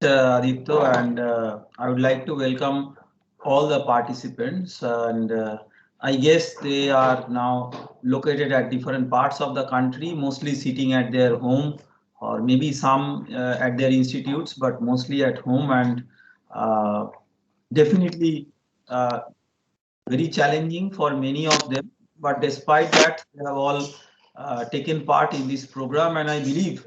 Aditya, and I would like to welcome all the participants. And I guess they are now located at different parts of the country, mostly sitting at their home, or maybe some at their institutes, but mostly at home. And uh, definitely uh, very challenging for many of them. But despite that, they have all taken part in this program, and I believe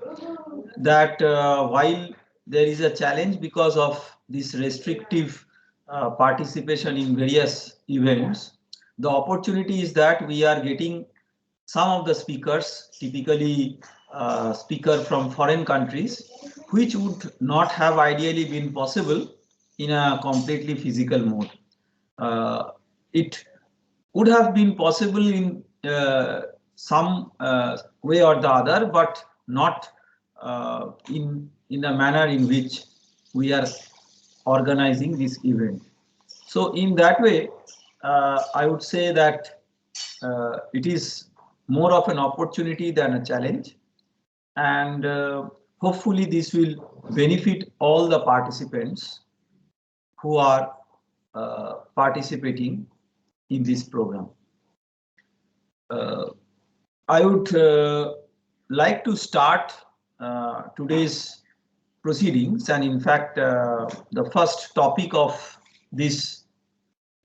that while there is a challenge because of this restrictive participation in various events, the opportunity is that we are getting some of the speakers, typically speaker from foreign countries, which would not have ideally been possible in a completely physical mode. It would have been possible in some way or the other, but not in a manner in which we are organizing this event. So in that way, I would say that it is more of an opportunity than a challenge, and hopefully this will benefit all the participants who are participating in this program. I would like to start today's proceedings, and in fact, the first topic of this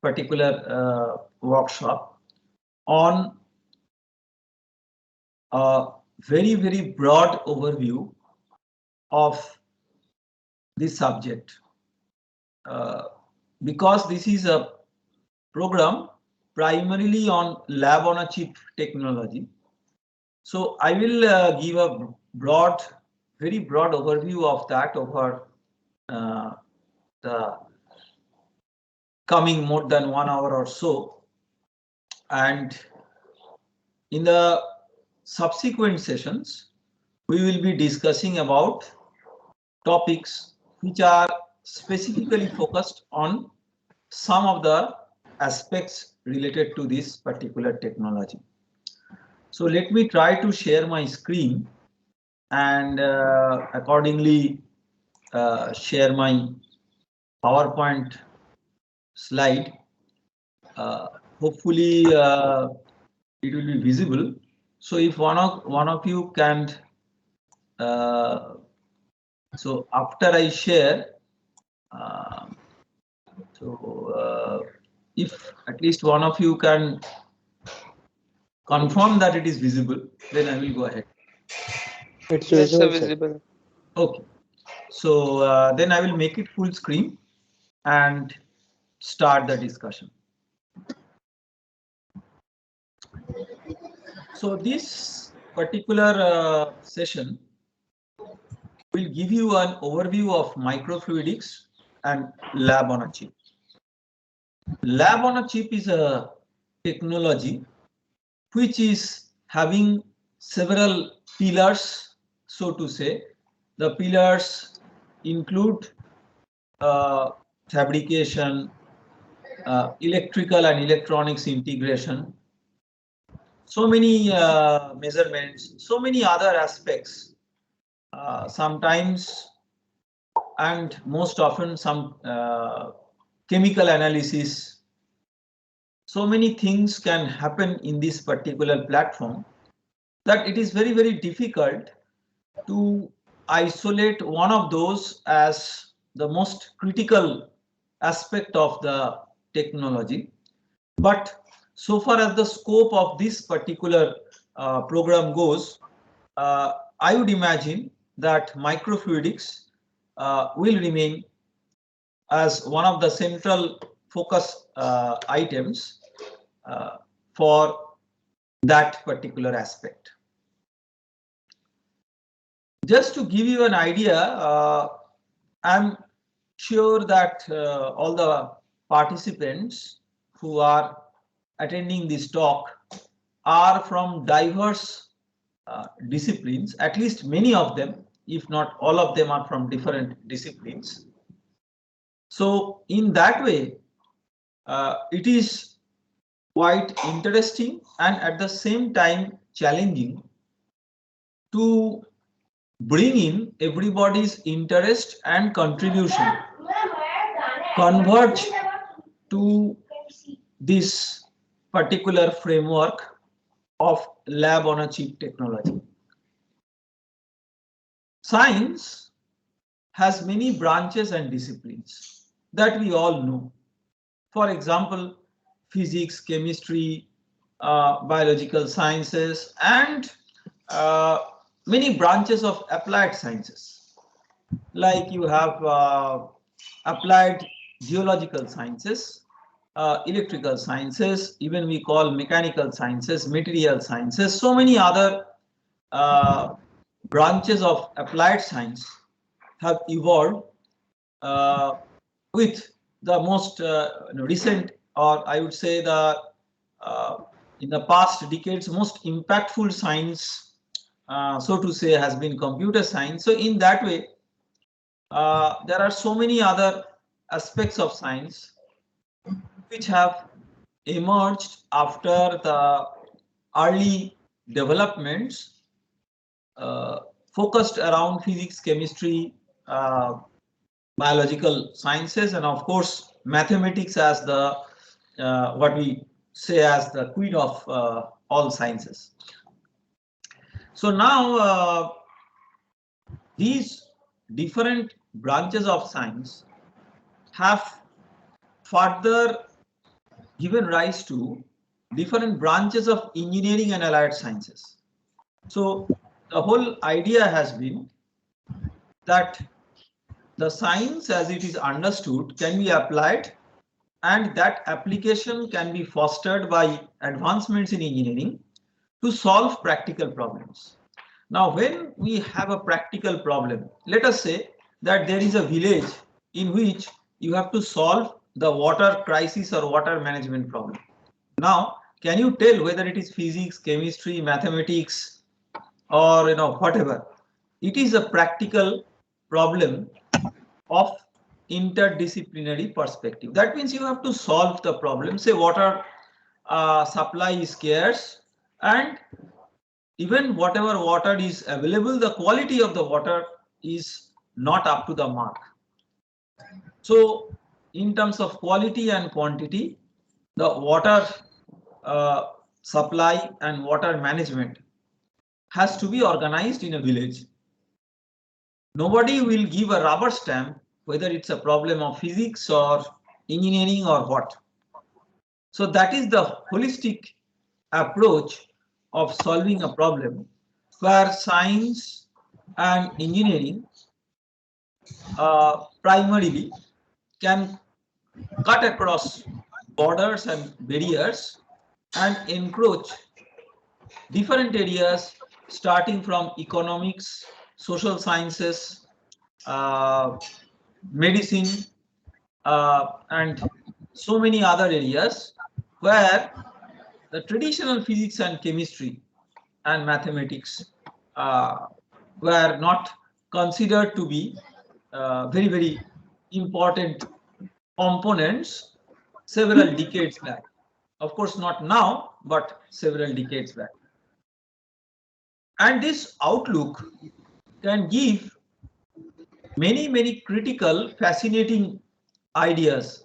particular workshop on a very, very broad overview of this subject. Because this is a program primarily on lab on a chip technology. So I will give a broad, very broad overview of that over the coming more than 1 hour or so. And in the subsequent sessions, we will be discussing about topics which are specifically focused on some of the aspects related to this particular technology. So let me try to share my screen and accordingly share my PowerPoint slide. Hopefully it will be visible. So if one of you can, so after I share, if at least one of you can confirm that it is visible, then I will go ahead. It's Yes, sir, visible, sir. visible. Okay, so then I will make it full screen and start the discussion. So this particular session will give you an overview of microfluidics and lab on a chip. Lab on a chip is a technology which is having several pillars, so to say. The pillars include fabrication, electrical and electronics integration, so many measurements, so many other aspects. Sometimes and most often some chemical analysis. So many things can happen in this particular platform that it is very, very difficult to isolate one of those as the most critical aspect of the technology. But so far as the scope of this particular program goes, I would imagine that microfluidics will remain as one of the central focus items for that particular aspect. Just to give you an idea, I'm sure that all the participants who are attending this talk are from diverse disciplines, at least many of them, if not all of them, are from different disciplines. So in that way, it is quite interesting and at the same time challenging to bring in everybody's interest and contribution, converge to this particular framework of lab on a chip technology. Science has many branches and disciplines that we all know. For example, physics, chemistry, biological sciences, and many branches of applied sciences. Like you have applied geological sciences, electrical sciences, even we call mechanical sciences, material sciences, so many other branches of applied science have evolved with the most recent, or I would say the in the past decades, most impactful science, so to say, has been computer science. So in that way, there are so many other aspects of science which have emerged after the early developments focused around physics, chemistry, biological sciences, and of course mathematics as the what we say as the queen of all sciences. So now these different branches of science have further given rise to different branches of engineering and allied sciences. So the whole idea has been that the science as it is understood can be applied, and that application can be fostered by advancements in engineering to solve practical problems. Now, when we have a practical problem, let us say that there is a village in which you have to solve the water crisis or water management problem. Now, can you tell whether it is physics, chemistry, mathematics, or whatever? It is a practical problem of interdisciplinary perspective. That means you have to solve the problem. Say water supply is scarce, and even whatever water is available, the quality of the water is not up to the mark. So in terms of quality and quantity, the water supply and water management has to be organized in a village. Nobody will give a rubber stamp whether it's a problem of physics or engineering or what. So that is the holistic approach of solving a problem, where science and engineering primarily can cut across borders and barriers and encroach different areas, starting from economics, social sciences, medicine, and so many other areas where the traditional physics and chemistry and mathematics were not considered to be very, very important components several decades back. Of course, not now, but several decades back. And this outlook can give many, many critical, fascinating ideas.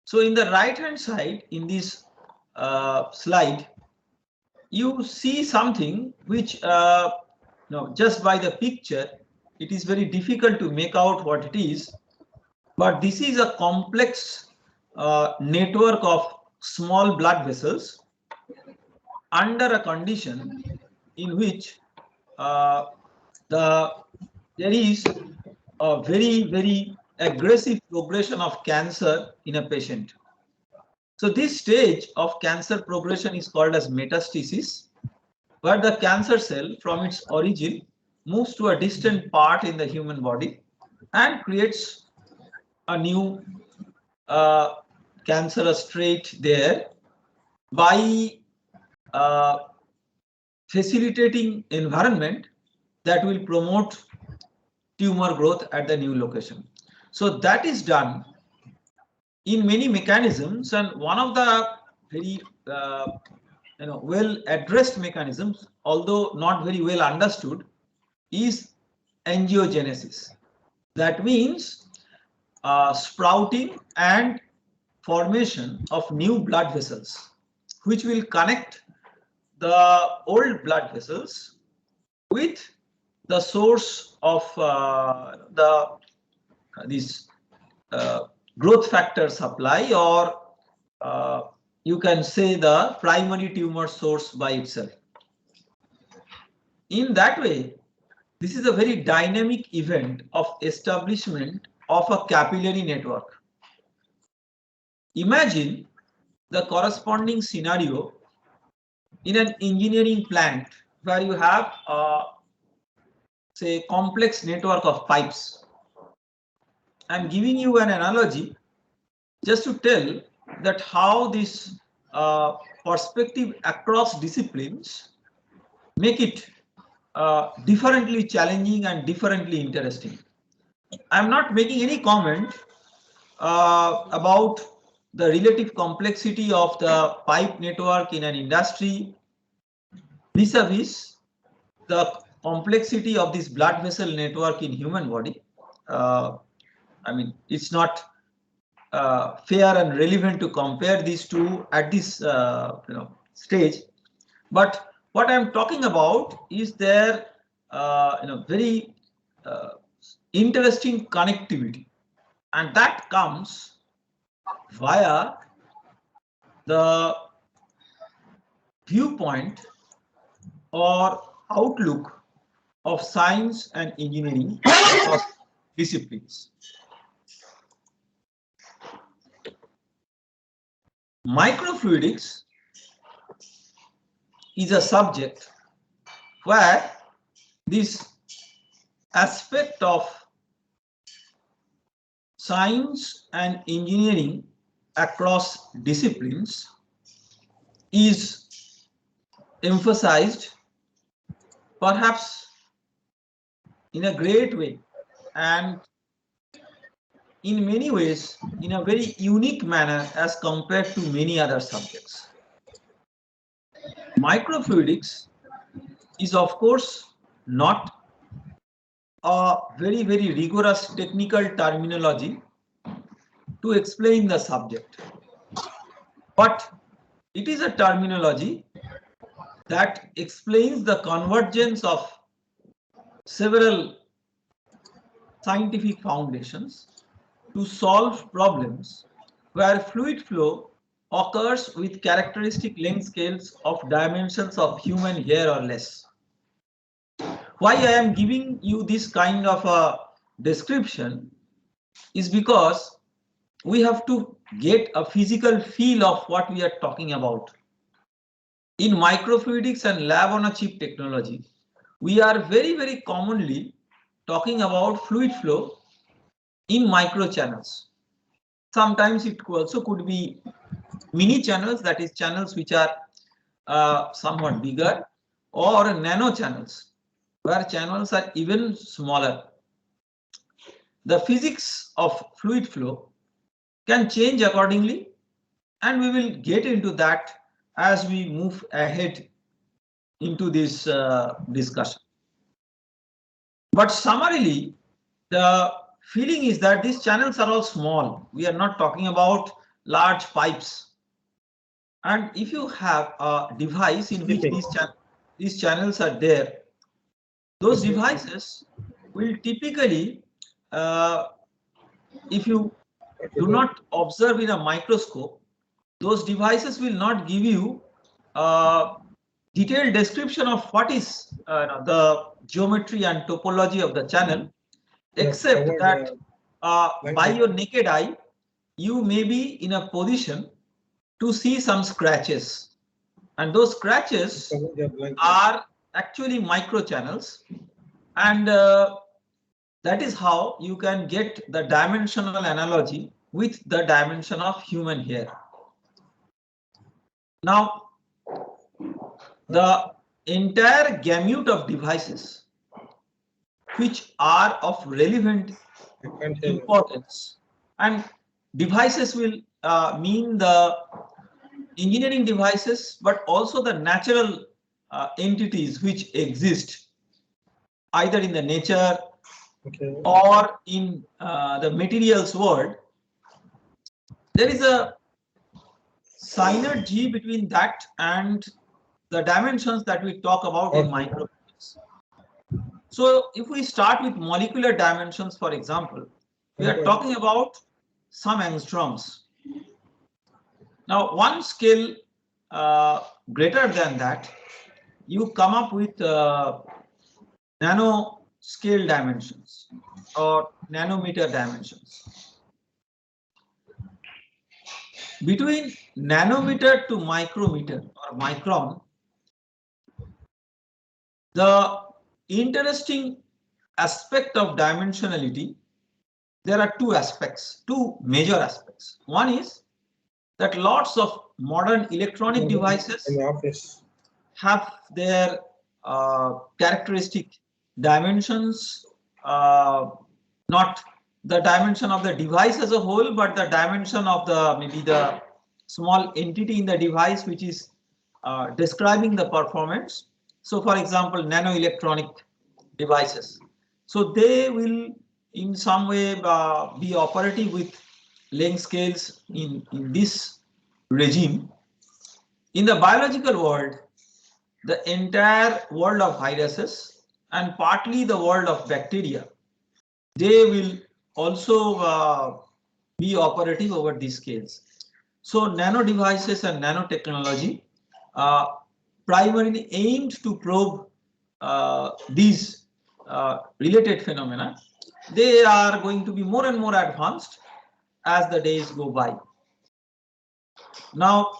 So in the right hand side in this slide, you see something which just by the picture, it is very difficult to make out what it is. But this is a complex network of small blood vessels under a condition in which there is a very, very aggressive progression of cancer in a patient. So this stage of cancer progression is called as metastasis, where the cancer cell from its origin moves to a distant part in the human body and creates a new cancerous trait there by facilitating environment that will promote tumor growth at the new location. So that is done in many mechanisms, and one of the very well addressed mechanisms, although not very well understood, is angiogenesis. That means sprouting and formation of new blood vessels, which will connect the old blood vessels with the source of this growth factor supply, or you can say the primary tumor source by itself. In that way, this is a very dynamic event of establishment of a capillary network. Imagine the corresponding scenario in an engineering plant where you have say complex network of pipes. I'm giving you an analogy just to tell that how this perspective across disciplines make it differently challenging and differently interesting. I'm not making any comment about the relative complexity of the pipe network in an industry vis-a-vis the complexity of this blood vessel network in human body. I mean, it's not fair and relevant to compare these two at this stage. But what I'm talking about is their very interesting connectivity, and that comes via the viewpoint or outlook of science and engineering across disciplines. Microfluidics is a subject where this aspect of science and engineering across disciplines is emphasized perhaps in a great way, and in many ways in a very unique manner as compared to many other subjects. Microfluidics is of course not a very rigorous technical terminology to explain the subject, but it is a terminology that explains the convergence of several scientific foundations to solve problems where fluid flow occurs with characteristic length scales of dimensions of human hair or less. Why I am giving you this kind of a description is because we have to get a physical feel of what we are talking about. In microfluidics and lab on a chip technology, we are very commonly talking about fluid flow in microchannels. Sometimes it also could be mini channels, that is channels which are somewhat bigger, or nano channels where channels are even smaller. The physics of fluid flow can change accordingly, and we will get into that as we move ahead into this discussion. But summarily, the feeling is that these channels are all small. We are not talking about large pipes. And if you have a device in which these channels are there, those devices will typically, if you do not observe in a microscope, those devices will not give you a detailed description of what is the geometry and topology of the channel, except that by your naked eye, you may be in a position to see some scratches, and those scratches are actually micro channels, and that is how you can get the dimensional analogy with the dimension of human hair. Now, the entire gamut of devices which are of relevant importance, and devices will mean the engineering devices, but also the natural entities which exist either in the nature or in the materials world, there is a synergy between that and the dimensions that we talk about in microfluidics. So if we start with molecular dimensions, for example, we are talking about some angstroms. Now, one scale greater than that, you come up with nano scale dimensions or nanometer dimensions. Between nanometer to micrometer or micron, the interesting aspect of dimensionality, there are two aspects, two major aspects. One is that lots of modern electronic devices have their characteristic dimensions, not the dimension of the device as a whole, but the dimension of the maybe the small entity in the device which is describing the performance. So, for example, nano electronic devices. So they will in some way be operative with length scales in this regime. In the biological world, the entire world of viruses and partly the world of bacteria, they will also be operative over these scales. So nano devices and nanotechnology primarily aimed to probe these related phenomena. They are going to be more and more advanced as the days go by. Now,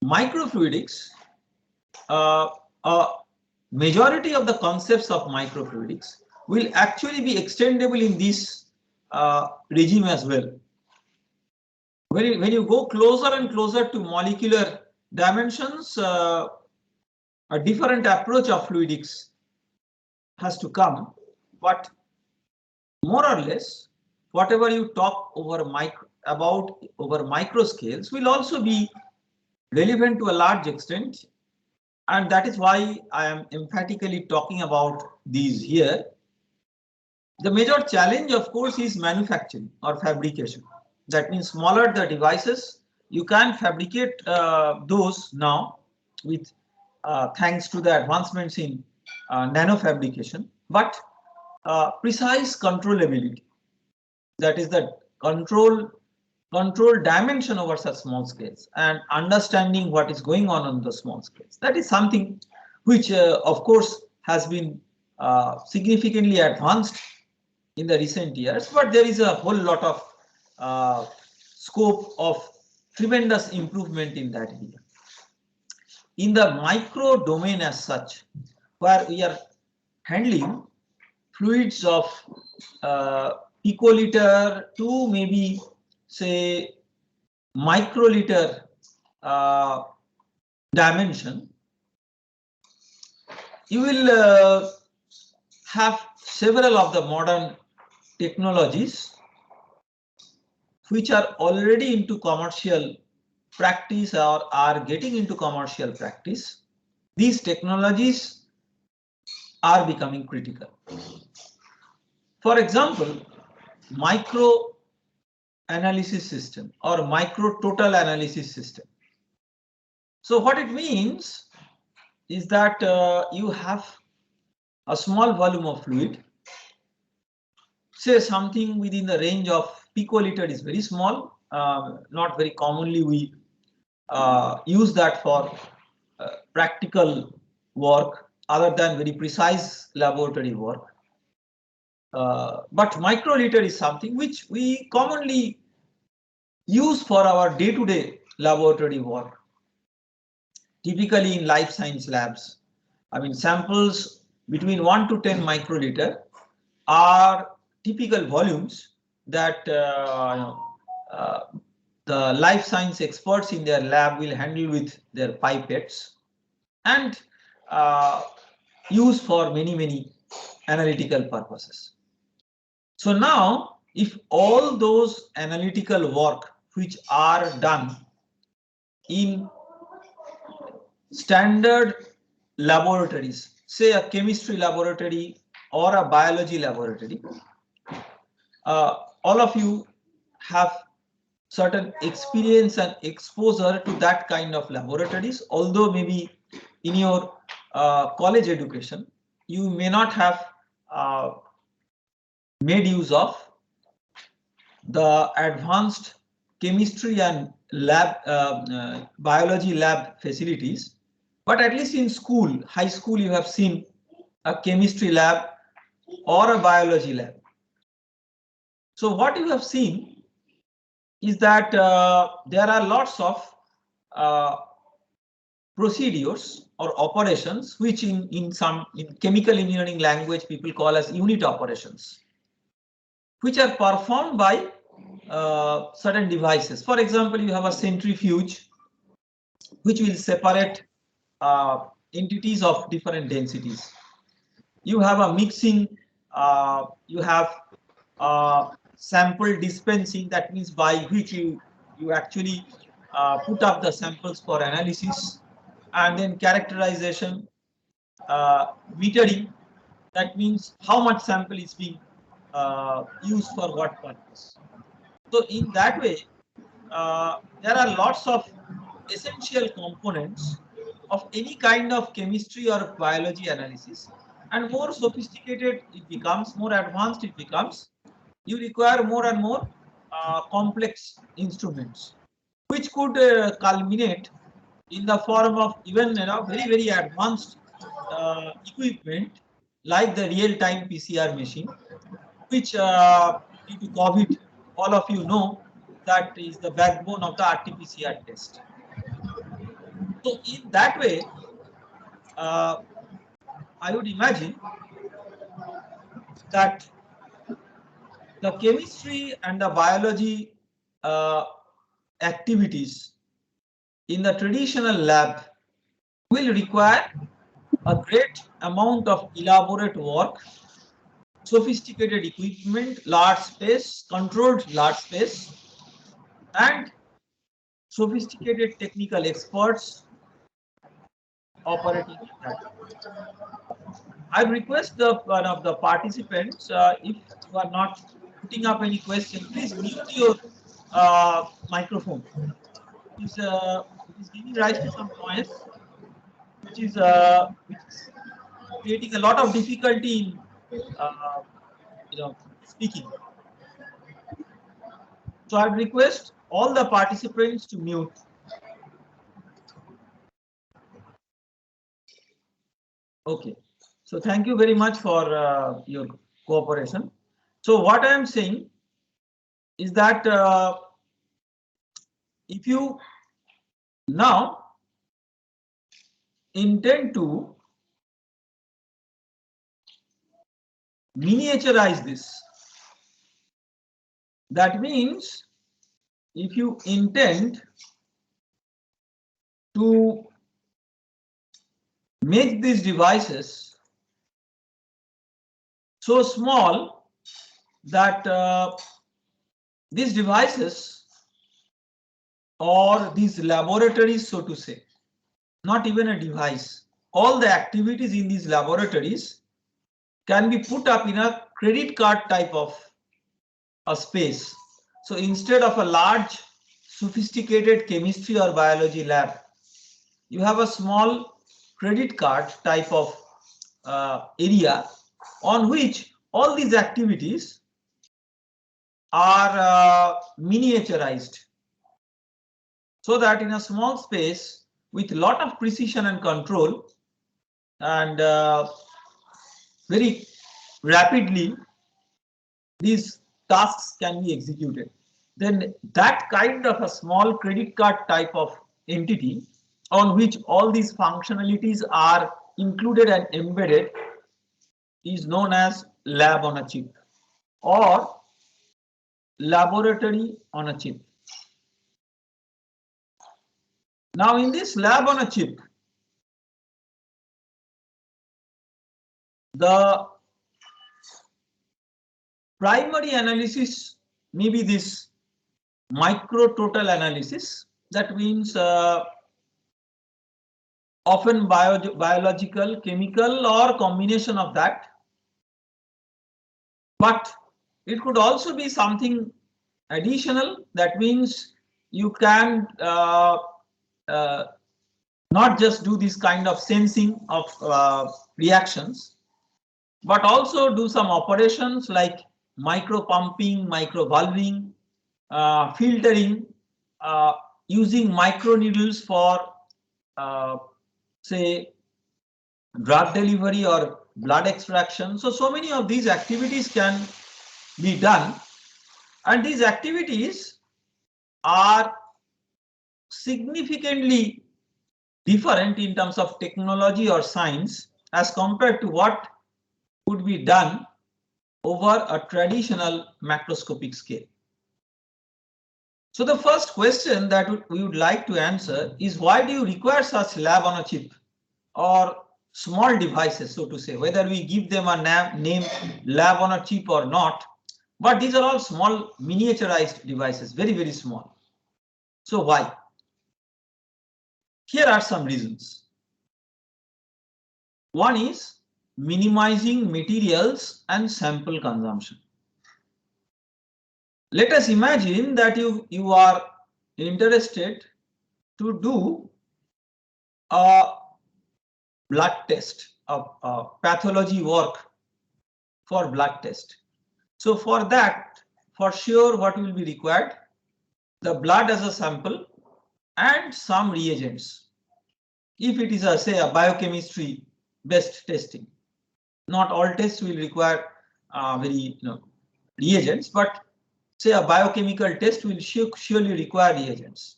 microfluidics, a majority of the concepts of microfluidics will actually be extendable in this regime as well. When you go closer and closer to molecular dimensions, a different approach of fluidics has to come, but more or less, whatever you talk over micro scales will also be relevant to a large extent, and that is why I am emphatically talking about these here. The major challenge, of course, is manufacturing or fabrication. That means smaller the devices, you can fabricate those now with thanks to the advancements in nano fabrication, but precise controllability, that is the control dimension over such small scales and understanding what is going on the small scales. That is something which, of course, has been significantly advanced in the recent years, but there is a whole lot of scope of tremendous improvement in that area. In the micro domain as such, where we are handling fluids of picoliter to maybe say microliter dimension, you will have several of the modern technologies which are already into commercial practice or are getting into commercial practice. These technologies are becoming critical. For example, micro analysis system or micro total analysis system. So what it means is that you have a small volume of fluid, say something within the range of picoliter is very small, not very commonly we use that for practical work other than very precise laboratory work. But microliter is something which we commonly use for our day-to-day laboratory work. Typically in life science labs, I mean samples between 1 to 10 microliter are typical volumes that the life science experts in their lab will handle with their pipettes and use for many analytical purposes. So now, if all those analytical work which are done in standard laboratories, say a chemistry laboratory or a biology laboratory, all of you have certain experience and exposure to that kind of laboratories, although maybe in your college education you may not have made use of the advanced chemistry and lab biology lab facilities, but at least in school, high school, you have seen a chemistry lab or a biology lab. So what you have seen is that there are lots of procedures or operations which in chemical engineering language people call as unit operations, which are performed by certain devices. For example, you have a centrifuge which will separate entities of different densities. You have a mixing, you have sample dispensing, that means by which you actually put up the samples for analysis, and then characterization, metering, that means how much sample is being used for what purpose. So in that way, there are lots of essential components of any kind of chemistry or biology analysis, and more sophisticated it becomes, more advanced it becomes, you require more and more complex instruments, which could culminate in the form of even very advanced equipment like the real-time PCR machine, which due to COVID, all of you know that is the backbone of the RT-PCR test. So in that way, I would imagine that the chemistry and the biology activities in the traditional lab will require a great amount of elaborate work, sophisticated equipment, large space, controlled large space, and sophisticated technical experts operating in that. I request one of the participants, if you are not putting up any question, please mute your microphone. It is giving rise to some noise, which is creating a lot of difficulty in speaking. So I request all the participants to mute. Okay. So thank you very much for your cooperation. So what I am saying is that if you now intend to miniaturize this, that means if you intend to make these devices so small that these devices or these laboratories, so to say, not even a device, all the activities in these laboratories can be put up in a credit card type of a space. So instead of a large sophisticated chemistry or biology lab, you have a small credit card type of area on which all these activities are miniaturized, so that in a small space with a lot of precision and control and very rapidly these tasks can be executed. Then that kind of a small credit card type of entity on which all these functionalities are included and embedded is known as lab on a chip or laboratory on a chip. Now in this lab on a chip, the primary analysis may be this micro total analysis. That means often biological, chemical, or combination of that. But it could also be something additional. That means you can not just do this kind of sensing of reactions, but also do some operations like micro pumping, micro valving, filtering, using micro needles for say drug delivery or blood extraction. So many of these activities can be done, and these activities are significantly different in terms of technology or science as compared to what could be done over a traditional macroscopic scale. So the first question that we would like to answer is, why do you require such lab on a chip or small devices, so to say, whether we give them a name lab on a chip or not, but these are all small miniaturized devices, very, very small. So why? Here are some reasons. One is minimizing materials and sample consumption. Let us imagine that you are interested to do a blood test, a pathology work for blood test. So for that, for sure, what will be required? The blood as a sample and some reagents. If it is say a biochemistry based testing, not all tests will require very reagents, but say a biochemical test will surely require reagents.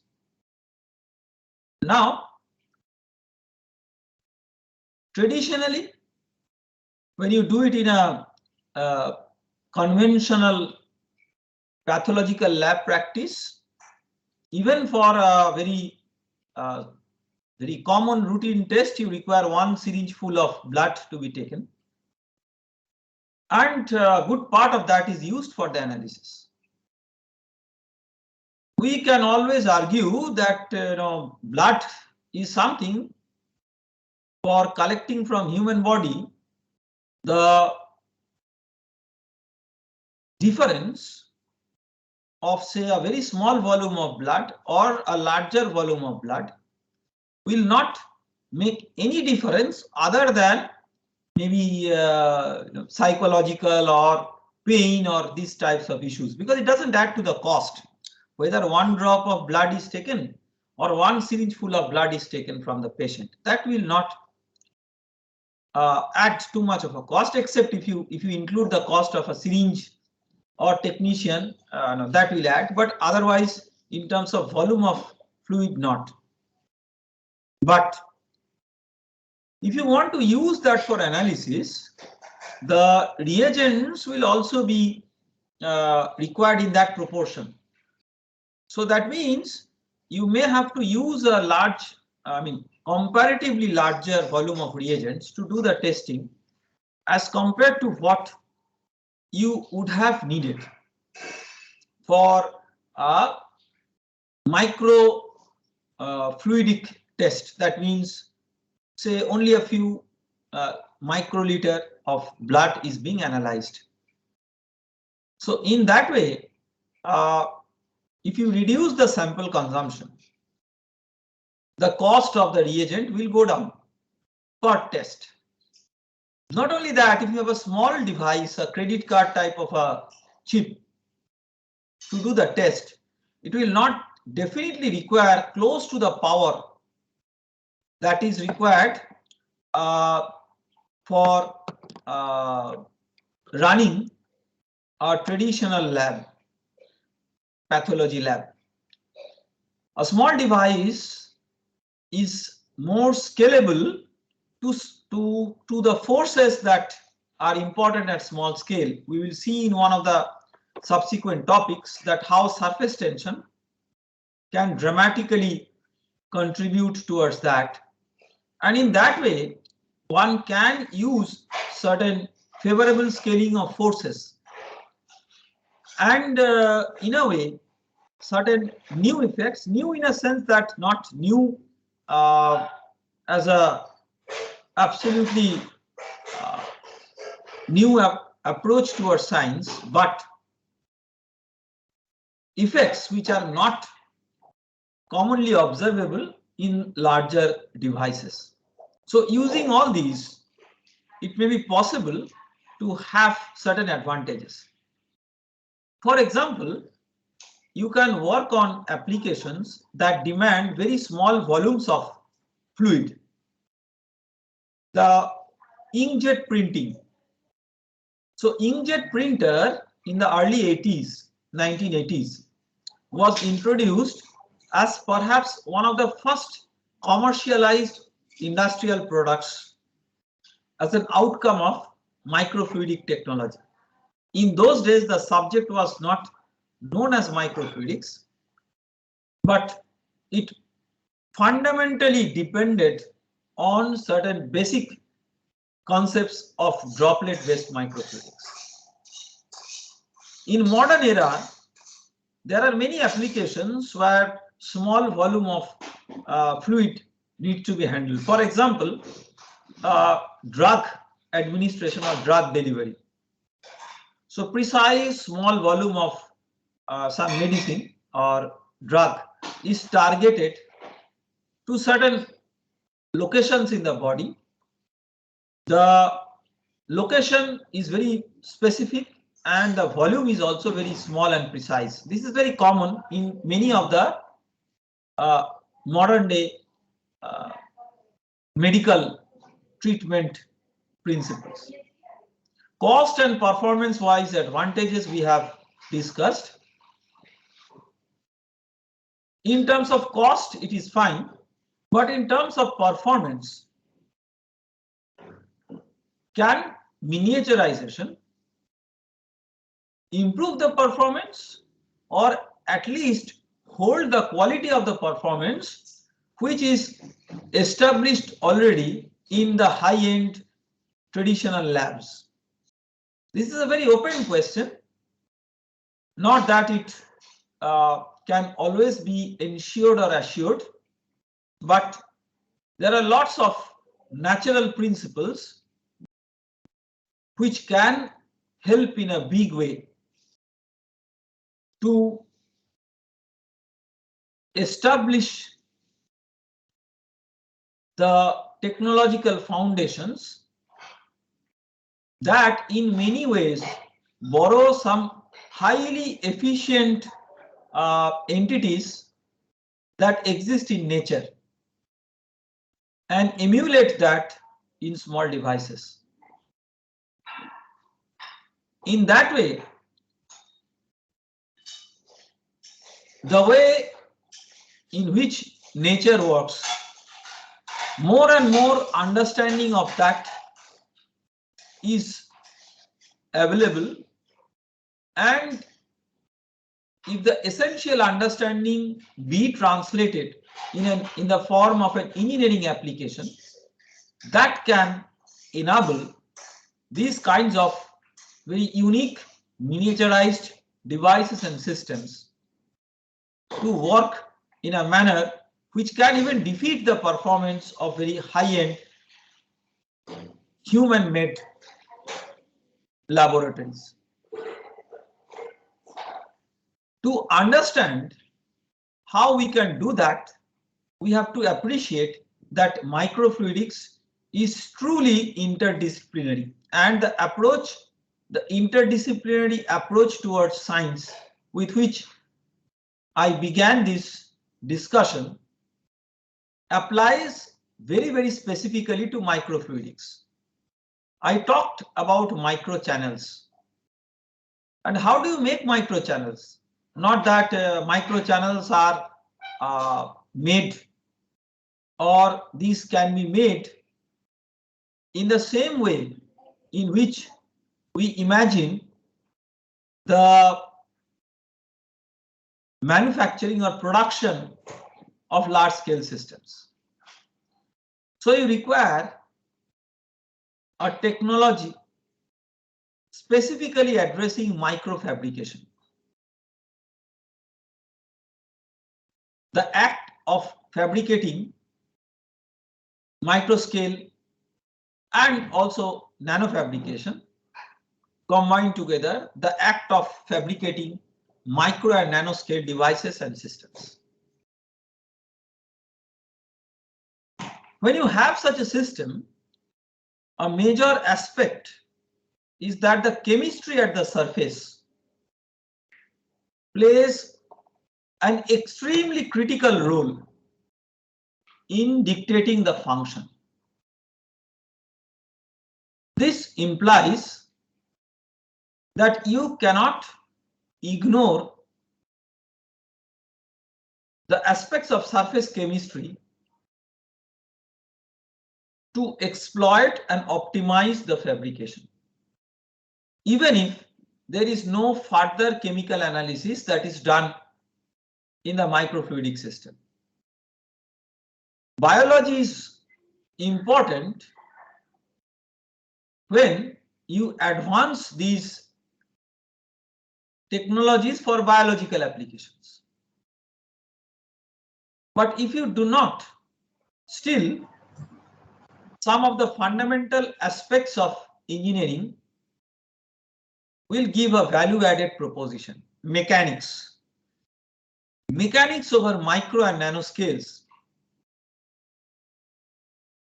Now, traditionally, when you do it in a conventional pathological lab practice, even for a very common routine test, you require one syringe full of blood to be taken, and a good part of that is used for the analysis. We can always argue that blood is something for collecting from human body. The difference of say a very small volume of blood or a larger volume of blood will not make any difference other than maybe psychological or pain or these types of issues, because it doesn't add to the cost whether one drop of blood is taken or one syringe full of blood is taken from the patient. That will not add too much of a cost, except if you include the cost of a syringe or technician, no, that will add, but otherwise in terms of volume of fluid, not. But if you want to use that for analysis, the reagents will also be required in that proportion. So that means you may have to use a large, comparatively larger volume of reagents to do the testing as compared to what you would have needed for a micro fluidic test. That means say only a few microliter of blood is being analyzed. So in that way, if you reduce the sample consumption, the cost of the reagent will go down per test. Not only that, if you have a small device, a credit card type of a chip to do the test, it will not definitely require close to the power that is required for running a traditional lab, pathology lab. A small device is more scalable to the forces that are important at small scale. We will see in one of the subsequent topics that how surface tension can dramatically contribute towards that. And in that way, one can use certain favorable scaling of forces and in a way certain new effects, new in a sense that not new as a absolutely new approach towards science, but effects which are not commonly observable in larger devices. So using all these, it may be possible to have certain advantages. For example, you can work on applications that demand very small volumes of fluid. The inkjet printing. So inkjet printer in the early 1980s, was introduced as perhaps one of the first commercialized industrial products as an outcome of microfluidic technology. In those days, the subject was not known as microfluidics, but it fundamentally depended on certain basic concepts of droplet-based microfluidics. In modern era, there are many applications where small volume of fluid needs to be handled. For example, drug administration or drug delivery. So precise small volume of some medicine or drug is targeted to certain locations in the body. The location is very specific and the volume is also very small and precise. This is very common in many of the modern day medical treatment principles. Cost and performance wise advantages we have discussed. In terms of cost, it is fine, but in terms of performance, can miniaturization improve the performance or at least hold the quality of the performance which is established already in the high-end traditional labs? This is a very open question. Not that it can always be ensured or assured, but there are lots of natural principles which can help in a big way to establish the technological foundations that in many ways borrow some highly efficient entities that exist in nature and emulate that in small devices. In that way, the way in which nature works, more and more understanding of that is available, and if the essential understanding be translated in the form of an engineering application, that can enable these kinds of very unique miniaturized devices and systems to work in a manner which can even defeat the performance of very high-end human-made laboratories. To understand how we can do that, we have to appreciate that microfluidics is truly interdisciplinary, and the interdisciplinary approach towards science with which I began this discussion applies very, very specifically to microfluidics. I talked about microchannels. And how do you make microchannels? Not that microchannels are made, or these can be made in the same way in which we imagine the manufacturing or production of large-scale systems. So you require a technology specifically addressing microfabrication. The act of fabricating microscale and also nanofabrication combine together the act of fabricating micro and nanoscale devices and systems. When you have such a system, a major aspect is that the chemistry at the surface plays an extremely critical role in dictating the function. This implies that you cannot ignore the aspects of surface chemistry to exploit and optimize the fabrication, even if there is no further chemical analysis that is done in the microfluidic system. Biology is important when you advance these technologies for biological applications. But if you do not, still some of the fundamental aspects of engineering will give a value added proposition. Mechanics. Mechanics over micro and nanoscales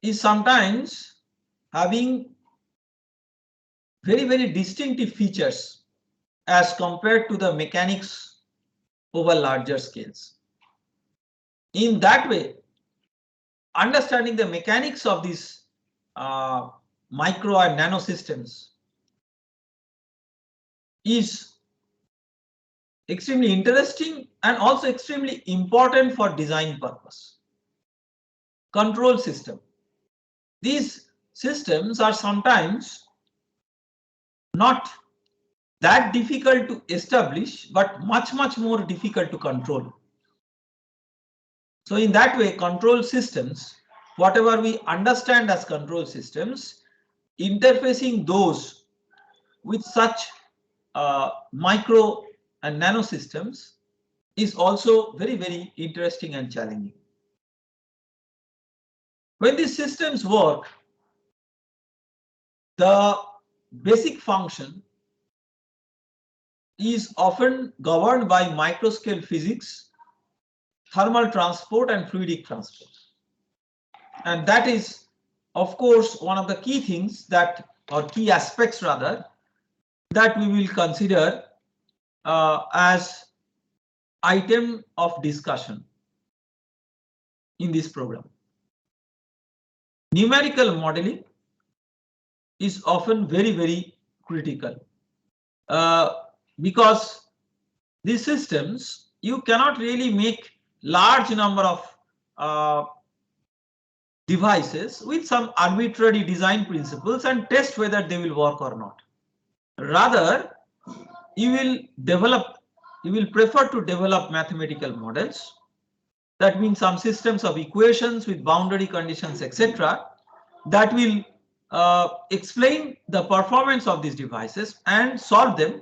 is sometimes having very distinctive features as compared to the mechanics over larger scales. In that way, understanding the mechanics of these micro and nano systems is extremely interesting and also extremely important for design purpose. Control system. These systems are sometimes not that difficult to establish, but much more difficult to control. So in that way, control systems, whatever we understand as control systems, interfacing those with such micro and nano systems is also very interesting and challenging. When these systems work, the basic function is often governed by microscale physics, thermal transport and fluidic transport. And that is, of course, one of the key things that, or key aspects rather, that we will consider as item of discussion in this program. Numerical modeling is often very critical because these systems, you cannot really make large number of devices with some arbitrary design principles and test whether they will work or not. Rather, you will prefer to develop mathematical models. That means some systems of equations with boundary conditions, etc., that will explain the performance of these devices and solve them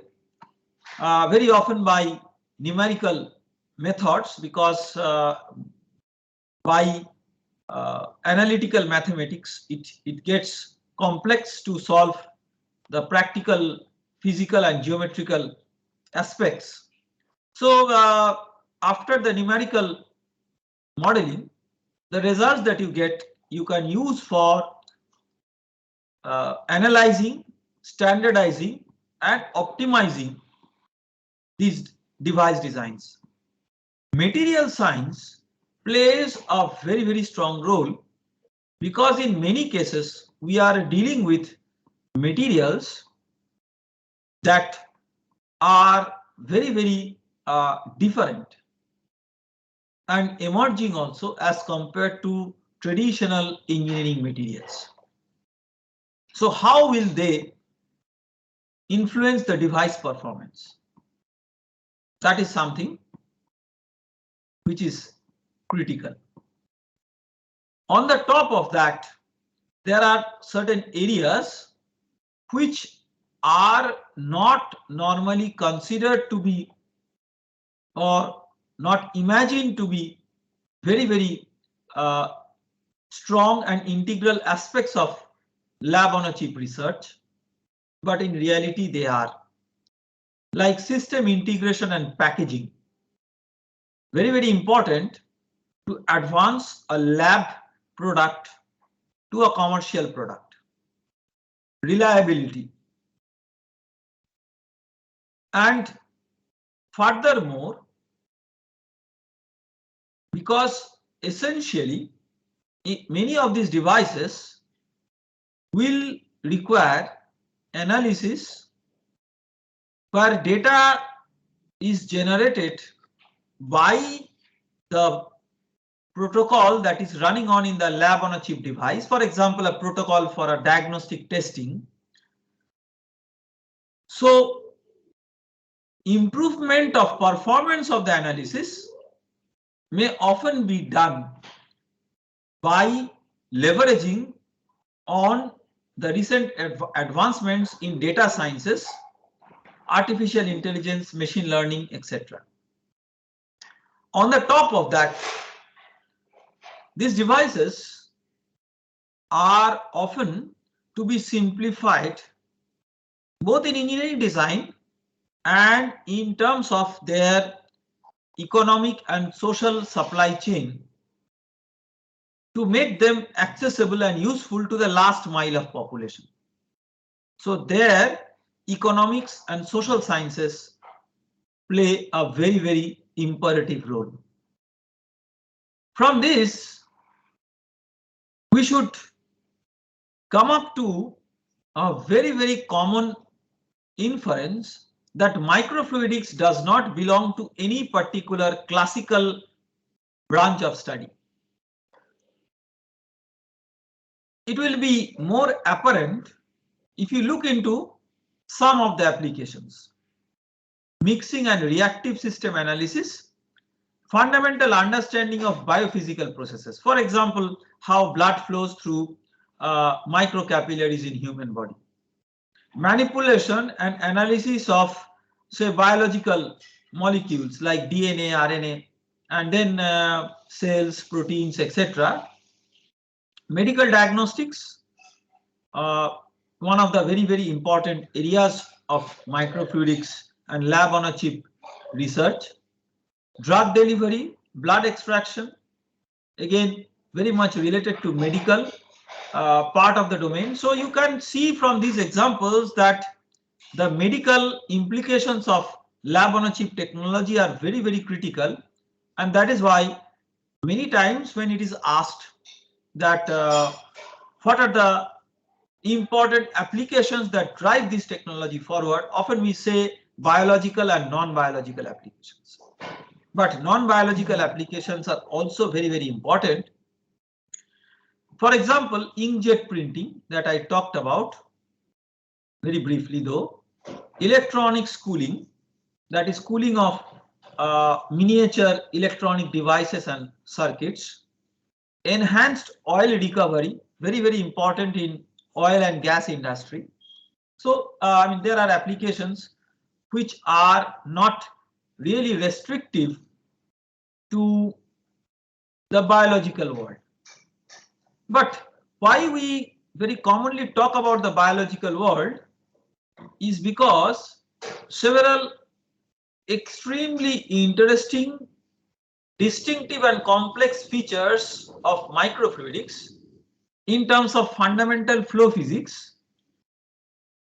very often by numerical methods, because by analytical mathematics it gets complex to solve the practical physical and geometrical aspects. So after the numerical modeling, the results that you get, you can use for analyzing, standardizing and optimizing these device designs. Material science plays a very strong role because in many cases we are dealing with materials that are very different and emerging also as compared to traditional engineering materials. So how will they influence the device performance? That is something which is critical. On the top of that, there are certain areas which are not normally considered to be or not imagined to be very strong and integral aspects of lab on a chip research. but in reality they are. Like system integration and packaging. Very, very important to advance a lab product to a commercial product. Reliability. And furthermore, because essentially many of these devices will require analysis where data is generated by the protocol that is running on in the lab on a chip device. For example, a protocol for a diagnostic testing. So improvement of performance of the analysis may often be done by leveraging on the recent advancements in data sciences, artificial intelligence, machine learning, etc. On the top of that, these devices are often to be simplified both in engineering design and in terms of their economic and social supply chain to make them accessible and useful to the last mile of population. So there, economics and social sciences play a very, very imperative role. From this, we should come up to a very, very common inference that microfluidics does not belong to any particular classical branch of study. It will be more apparent if you look into some of the applications. Mixing and reactive system analysis, fundamental understanding of biophysical processes. For example, how blood flows through microcapillaries in human body. Manipulation and analysis of, say, biological molecules like DNA, RNA, and then cells, proteins, etc. Medical diagnostics, one of the very, very important areas of microfluidics and lab on a chip research. Drug delivery, blood extraction, again, very much related to medical part of the domain. So you can see from these examples that the medical implications of lab on a chip technology are very, very critical. And that is why many times when it is asked that what are the important applications that drive this technology forward, often we say biological and non-biological applications. But non-biological applications are also very, very important. For example, inkjet printing that I talked about very briefly though, electronics cooling, that is cooling of miniature electronic devices and circuits, enhanced oil recovery, very, very important in oil and gas industry. So I mean, there are applications which are not really restrictive to the biological world. But why we very commonly talk about the biological world is because several extremely interesting, distinctive and complex features of microfluidics in terms of fundamental flow physics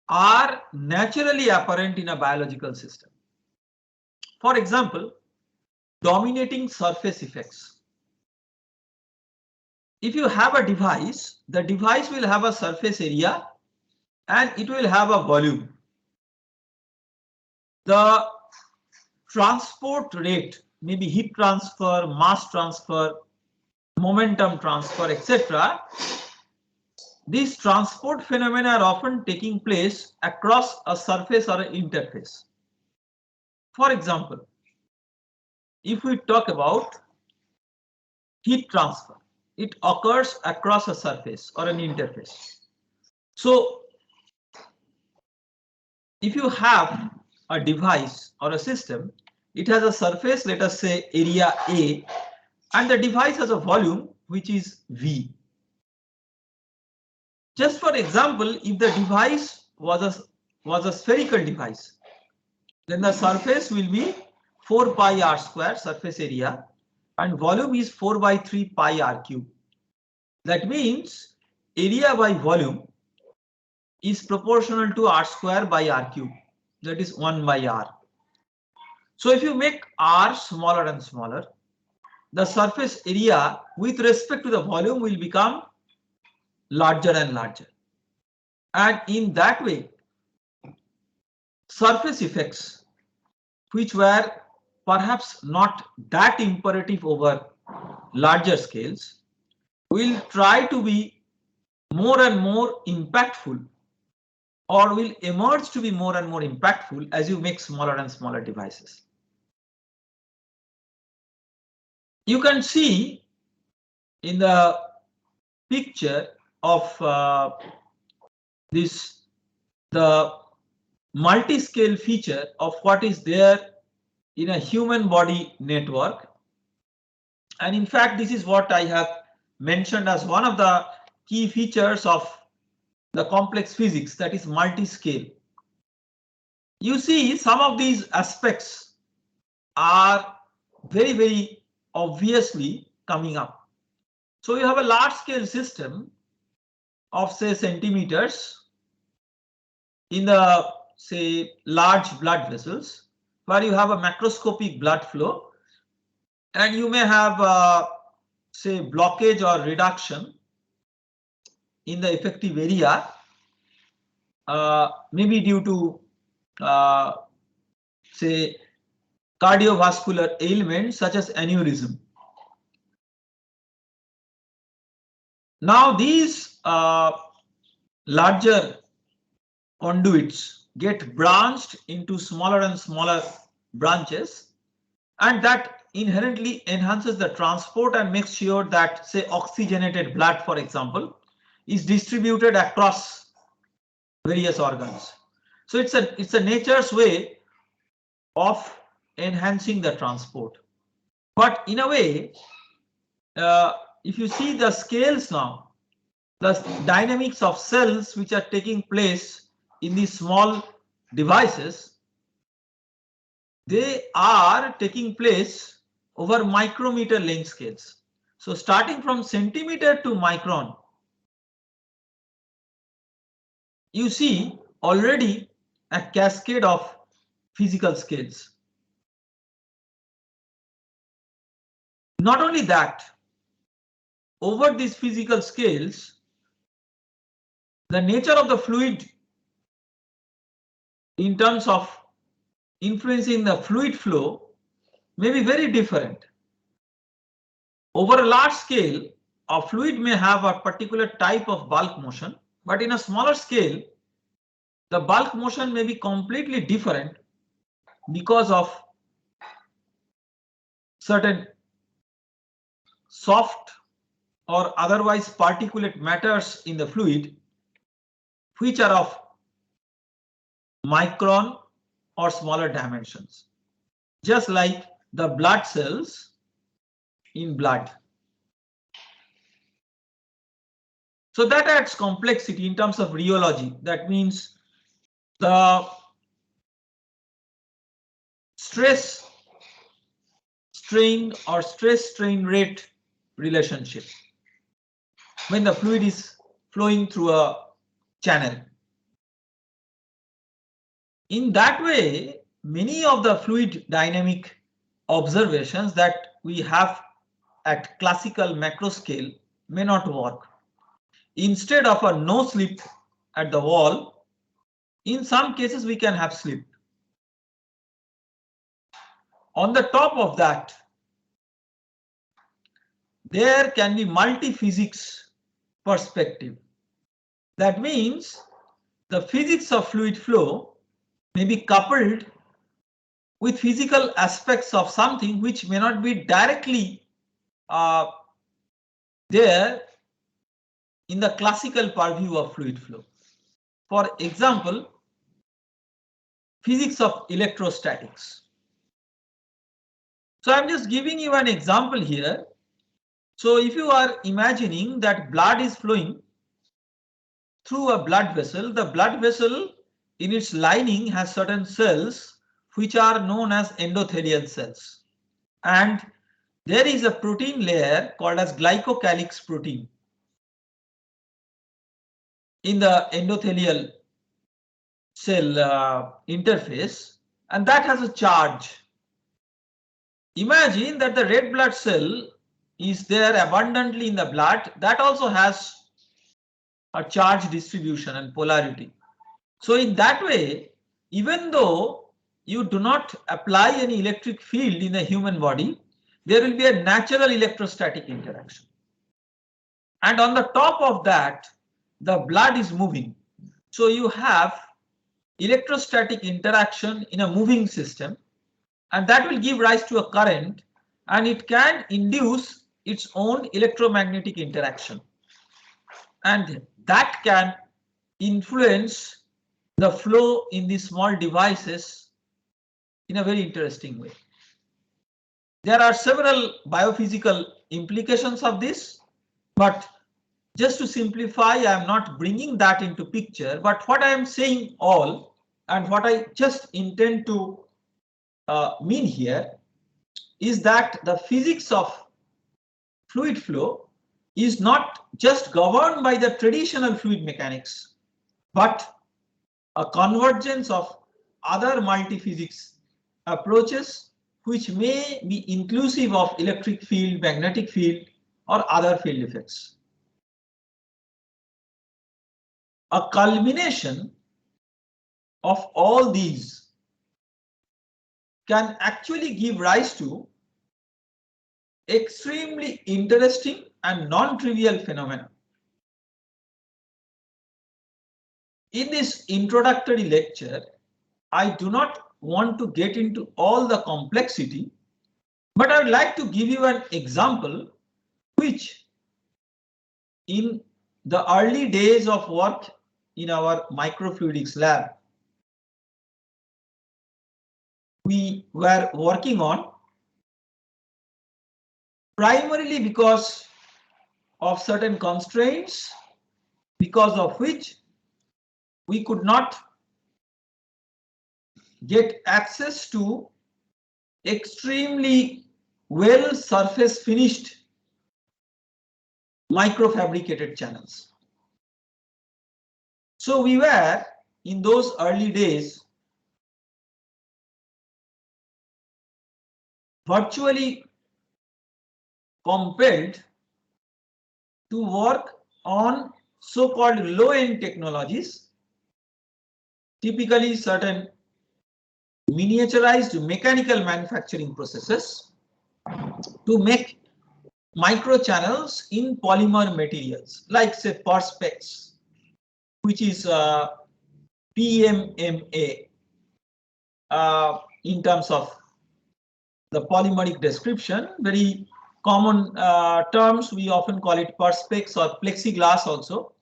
are naturally apparent in a biological system. For example, dominating surface effects. If you have a device, the device will have a surface area and it will have a volume. The transport rate, maybe heat transfer, mass transfer, momentum transfer, etc. These transport phenomena are often taking place across a surface or an interface. For example, if we talk about heat transfer, it occurs across a surface or an interface. So if you have a device or a system, it has a surface, let us say area A, and the device has a volume which is V. Just for example, if the device was a was a spherical device, then the surface will be 4 pi r square surface area and volume is 4 by 3 pi r cube. That means area by volume is proportional to r square by r cube, that is 1 by r. So if you make r smaller and smaller, the surface area with respect to the volume will become larger and larger. And in that way, surface effects, which were perhaps not that imperative over larger scales, will try to be more and more impactful, or will emerge to be more and more impactful as you make smaller and smaller devices. You can see in the picture of the multi-scale feature of what is there in a human body network. And in fact, this is what I have mentioned as one of the key features of the complex physics, that is multi-scale. You see, some of these aspects are very, very obviously coming up. So you have a large scale system of say centimeters in the say large blood vessels, where you have a macroscopic blood flow, and you may have say blockage or reduction in the effective area, maybe due to say cardiovascular ailments such as aneurysm. Now these larger conduits get branched into smaller and smaller branches, and that inherently enhances the transport and makes sure that say oxygenated blood, for example, is distributed across various organs. So it's a nature's way of enhancing the transport. But in a way, if you see the scales now, the dynamics of cells which are taking place in these small devices, they are taking place over micrometer length scales. So starting from centimeter to micron, you see already a cascade of physical scales. Not only that, over these physical scales, the nature of the fluid in terms of influencing the fluid flow may be very different. Over a large scale, a fluid may have a particular type of bulk motion, but in a smaller scale, the bulk motion may be completely different because of certain soft or otherwise particulate matters in the fluid, which are of micron or smaller dimensions, just like the blood cells in blood. So that adds complexity in terms of rheology. That means the stress strain or stress strain rate relationship when the fluid is flowing through a channel. In that way, many of the fluid dynamic observations that we have at classical macro scale may not work. Instead of a no slip at the wall, in some cases we can have slip. On the top of that, there can be multi-physics perspective. That means the physics of fluid flow may be coupled with physical aspects of something which may not be directly there in the classical purview of fluid flow. For example, physics of electrostatics. So I'm just giving you an example here. So if you are imagining that blood is flowing through a blood vessel, the blood vessel in its lining has certain cells which are known as endothelial cells. And there is a protein layer called as glycocalyx protein in the endothelial cell interface, and that has a charge. Imagine that the red blood cell is there abundantly in the blood, that also has a charge distribution and polarity. So in that way, even though you do not apply any electric field in the human body, there will be a natural electrostatic interaction. And on the top of that, the blood is moving. So you have electrostatic interaction in a moving system, and that will give rise to a current, and it can induce its own electromagnetic interaction. And that can influence the flow in these small devices in a very interesting way. There are several biophysical implications of this, but just to simplify, I am not bringing that into picture, but what I am saying all and what I just intend to mean here is that the physics of fluid flow is not just governed by the traditional fluid mechanics, but a convergence of other multi-physics approaches which may be inclusive of electric field, magnetic field, or other field effects. A culmination of all these can actually give rise to extremely interesting and non-trivial phenomena. In this introductory lecture, I do not want to get into all the complexity, but I would like to give you an example which in the early days of work in our microfluidics lab, we were working on, primarily because of certain constraints, because of which we could not get access to extremely well surface finished microfabricated channels. So we were in those early days virtually compelled to work on so-called low-end technologies, typically certain miniaturized mechanical manufacturing processes to make microchannels in polymer materials like say Perspex, which is PMMA in terms of the polymeric description. Very common terms, we often call it Perspex or plexiglass also.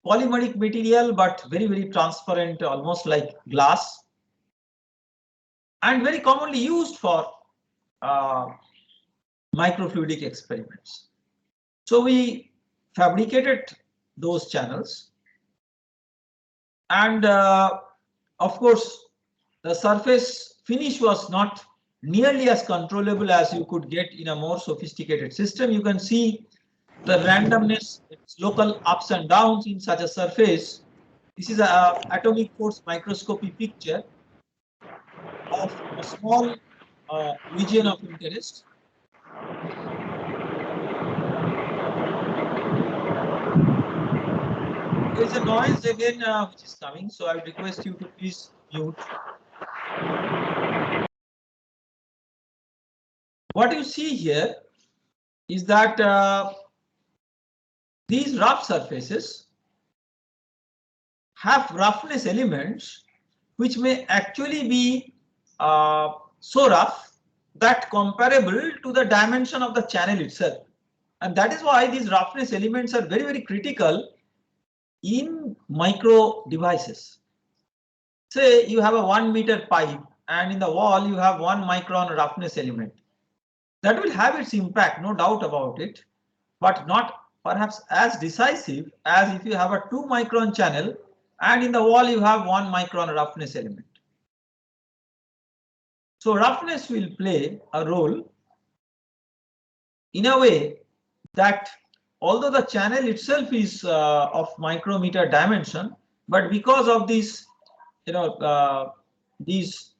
Polymeric material, but very, very transparent, almost like glass, and very commonly used for microfluidic experiments. So we fabricated those channels, and of course the surface finish was not nearly as controllable as you could get in a more sophisticated system. You can see the randomness, its local ups and downs in such a surface. This is an atomic force microscopy picture of a small region of interest. There is a noise again which is coming, so I would request you to please mute. What you see here is that these rough surfaces have roughness elements which may actually be so rough that comparable to the dimension of the channel itself. And that is why these roughness elements are very, very critical in micro devices. Say you have a 1 meter pipe and in the wall you have 1 micron roughness element. That will have its impact, no doubt about it, but not perhaps as decisive as if you have a 2 micron channel and in the wall you have 1 micron roughness element. So roughness will play a role in a way that although the channel itself is of micrometer dimension, but because of these, these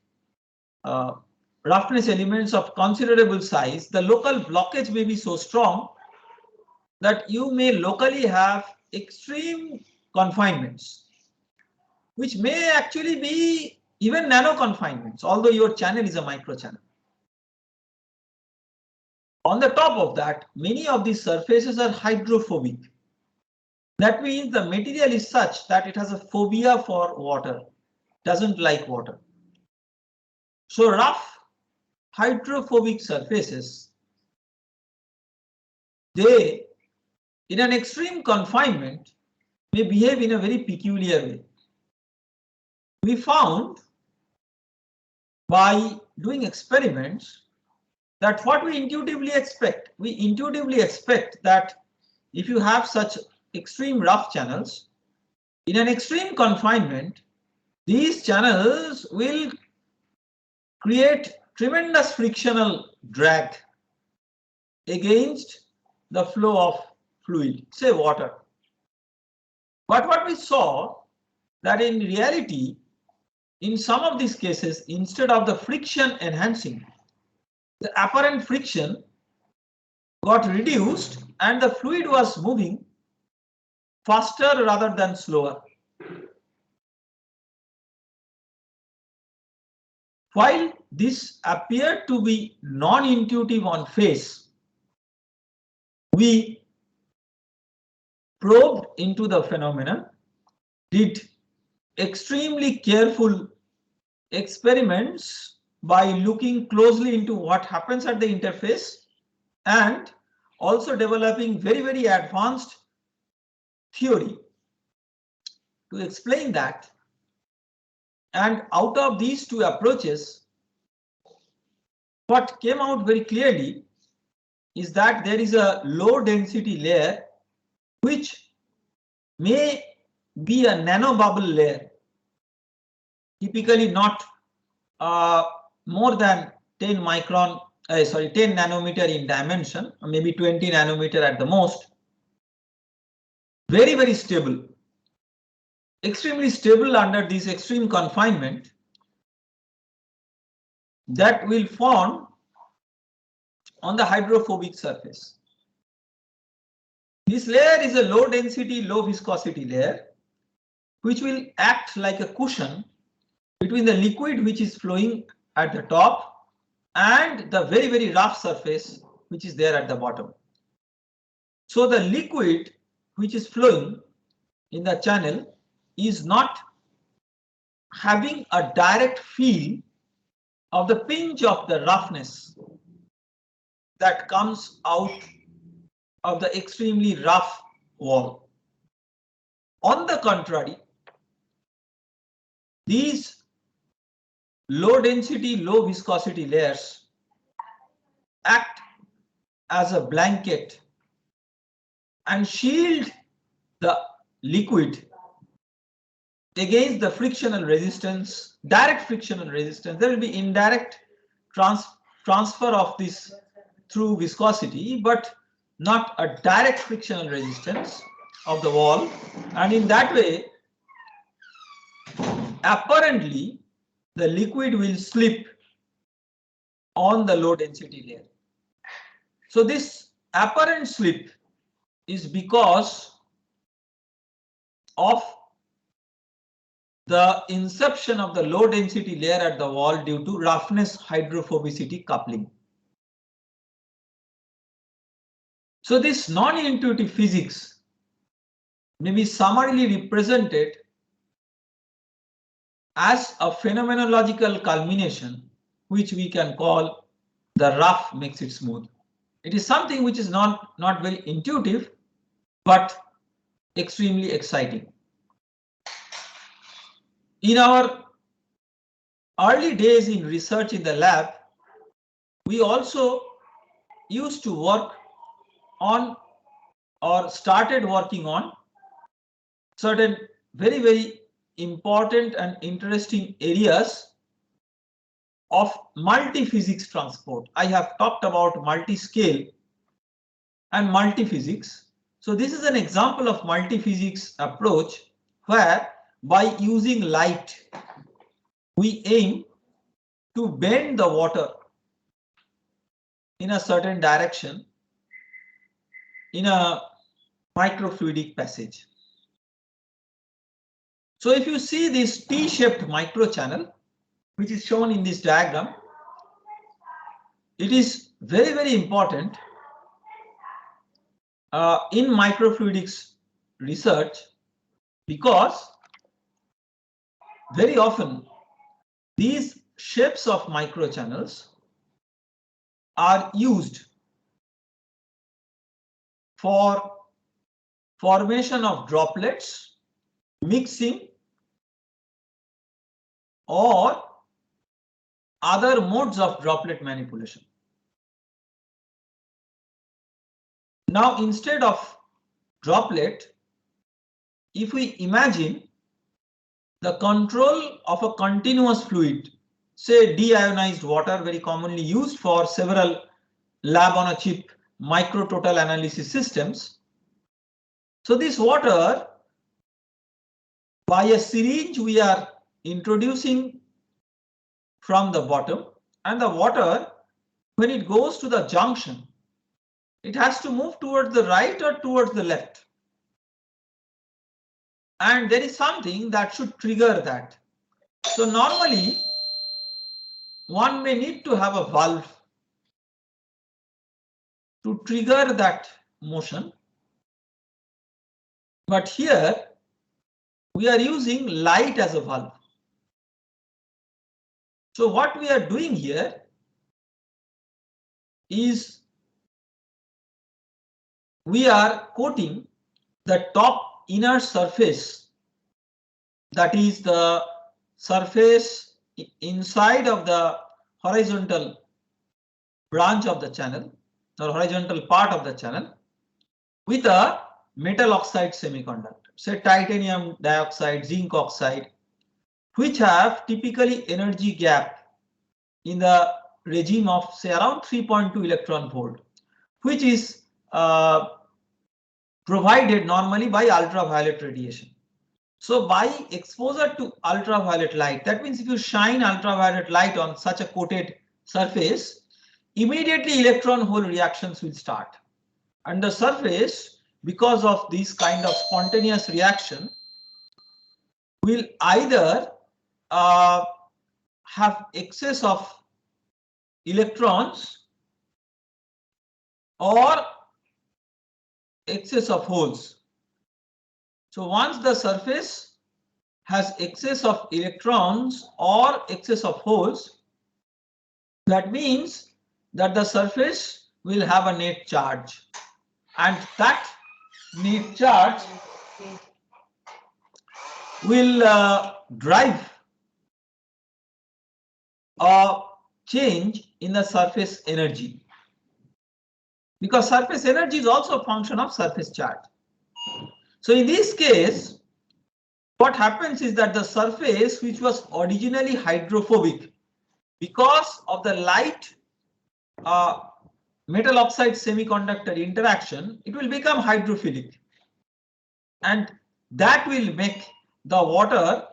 roughness elements of considerable size, the local blockage may be so strong that you may locally have extreme confinements, which may actually be even nano confinements, although your channel is a micro channel. On the top of that, many of these surfaces are hydrophobic. That means the material is such that it has a phobia for water, doesn't like water. So rough hydrophobic surfaces, they in an extreme confinement may behave in a very peculiar way. We found by doing experiments that what we intuitively expect that if you have such extreme rough channels, in an extreme confinement, these channels will create tremendous frictional drag against the flow of fluid, say water. But what we saw that in reality, in some of these cases, instead of the friction enhancing, the apparent friction got reduced and the fluid was moving faster rather than slower. While this appeared to be non-intuitive on face, we probed into the phenomenon, did extremely careful experiments by looking closely into what happens at the interface and also developing very advanced theory to explain that. And out of these two approaches, what came out very clearly is that there is a low density layer which may be a nanobubble layer, typically not more than 10 nanometer in dimension, or maybe 20 nanometer at the most. Very stable, extremely stable under this extreme confinement, that will form on the hydrophobic surface. This layer is a low density, low viscosity layer, which will act like a cushion between the liquid which is flowing at the top and the very rough surface which is there at the bottom. So the liquid which is flowing in the channel is not having a direct feel of the pinch of the roughness that comes out of the extremely rough wall. On the contrary, these low density, low viscosity layers act as a blanket and shield the liquid against the frictional resistance, direct frictional resistance. There will be indirect transfer of this through viscosity, but not a direct frictional resistance of the wall. And in that way, apparently, the liquid will slip on the low density layer. So this apparent slip is because of the inception of the low density layer at the wall due to roughness hydrophobicity coupling. So this non-intuitive physics may be summarily represented as a phenomenological culmination, which we can call the rough makes it smooth. It is something which is not very intuitive, but extremely exciting. In our early days in research in the lab, we also used to work on or started working on certain very important and interesting areas of multi-physics transport. I have talked about multi-scale and multi-physics. So this is an example of multi-physics approach where by using light, we aim to bend the water in a certain direction in a microfluidic passage. So if you see this T-shaped microchannel, which is shown in this diagram, it is very, very important in microfluidics research because very often these shapes of microchannels are used for formation of droplets, mixing, or other modes of droplet manipulation. Now, instead of droplet, if we imagine the control of a continuous fluid, say deionized water, very commonly used for several lab on a chip micro total analysis systems. So this water, by a syringe, we are introducing from the bottom, and the water, when it goes to the junction, it has to move towards the right or towards the left. And there is something that should trigger that. So normally, one may need to have a valve to trigger that motion. But here, we are using light as a valve. So what we are doing here is we are coating the top inner surface, that is the surface inside of the horizontal branch of the channel or horizontal part of the channel, with a metal oxide semiconductor, say titanium dioxide, zinc oxide, which have typically energy gap in the regime of say around 3.2 electron volt, which is provided normally by ultraviolet radiation. So by exposure to ultraviolet light, that means if you shine ultraviolet light on such a coated surface, immediately electron hole reactions will start. And the surface, because of this kind of spontaneous reaction, will either have excess of electrons or excess of holes. So once the surface has excess of electrons or excess of holes, that means that the surface will have a net charge, and that net charge will drive a change in the surface energy, because surface energy is also a function of surface charge. So in this case, what happens is that the surface, which was originally hydrophobic, because of the light metal oxide semiconductor interaction, it will become hydrophilic, and that will make the water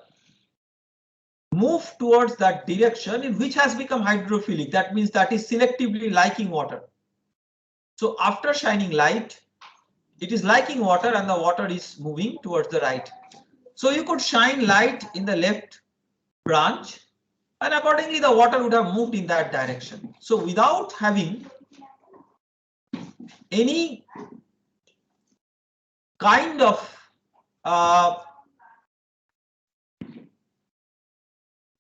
move towards that direction in which has become hydrophilic. That means that is selectively liking water. So after shining light, it is liking water and the water is moving towards the right. So you could shine light in the left branch, and accordingly the water would have moved in that direction. So without having any kind of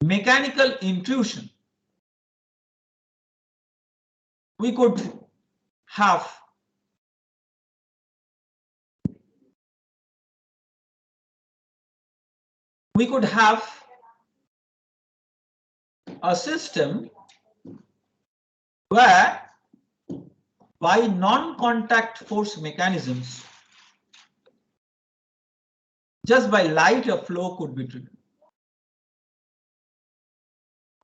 mechanical intrusion, we could have a system where by non-contact force mechanisms, just by light a flow could be triggered.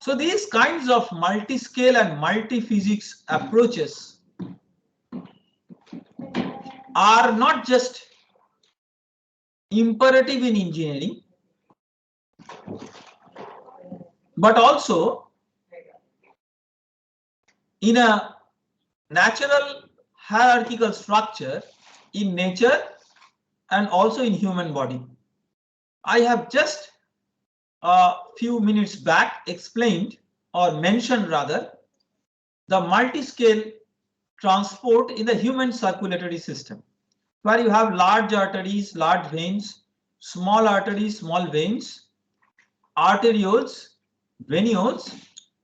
So these kinds of multi-scale and multi-physics approaches are not just imperative in engineering, but also in a natural hierarchical structure in nature and also in human body. I have just a few minutes back explained or mentioned rather the multi-scale transport in the human circulatory system, where you have large arteries, large veins, small arteries, small veins, arterioles, venules,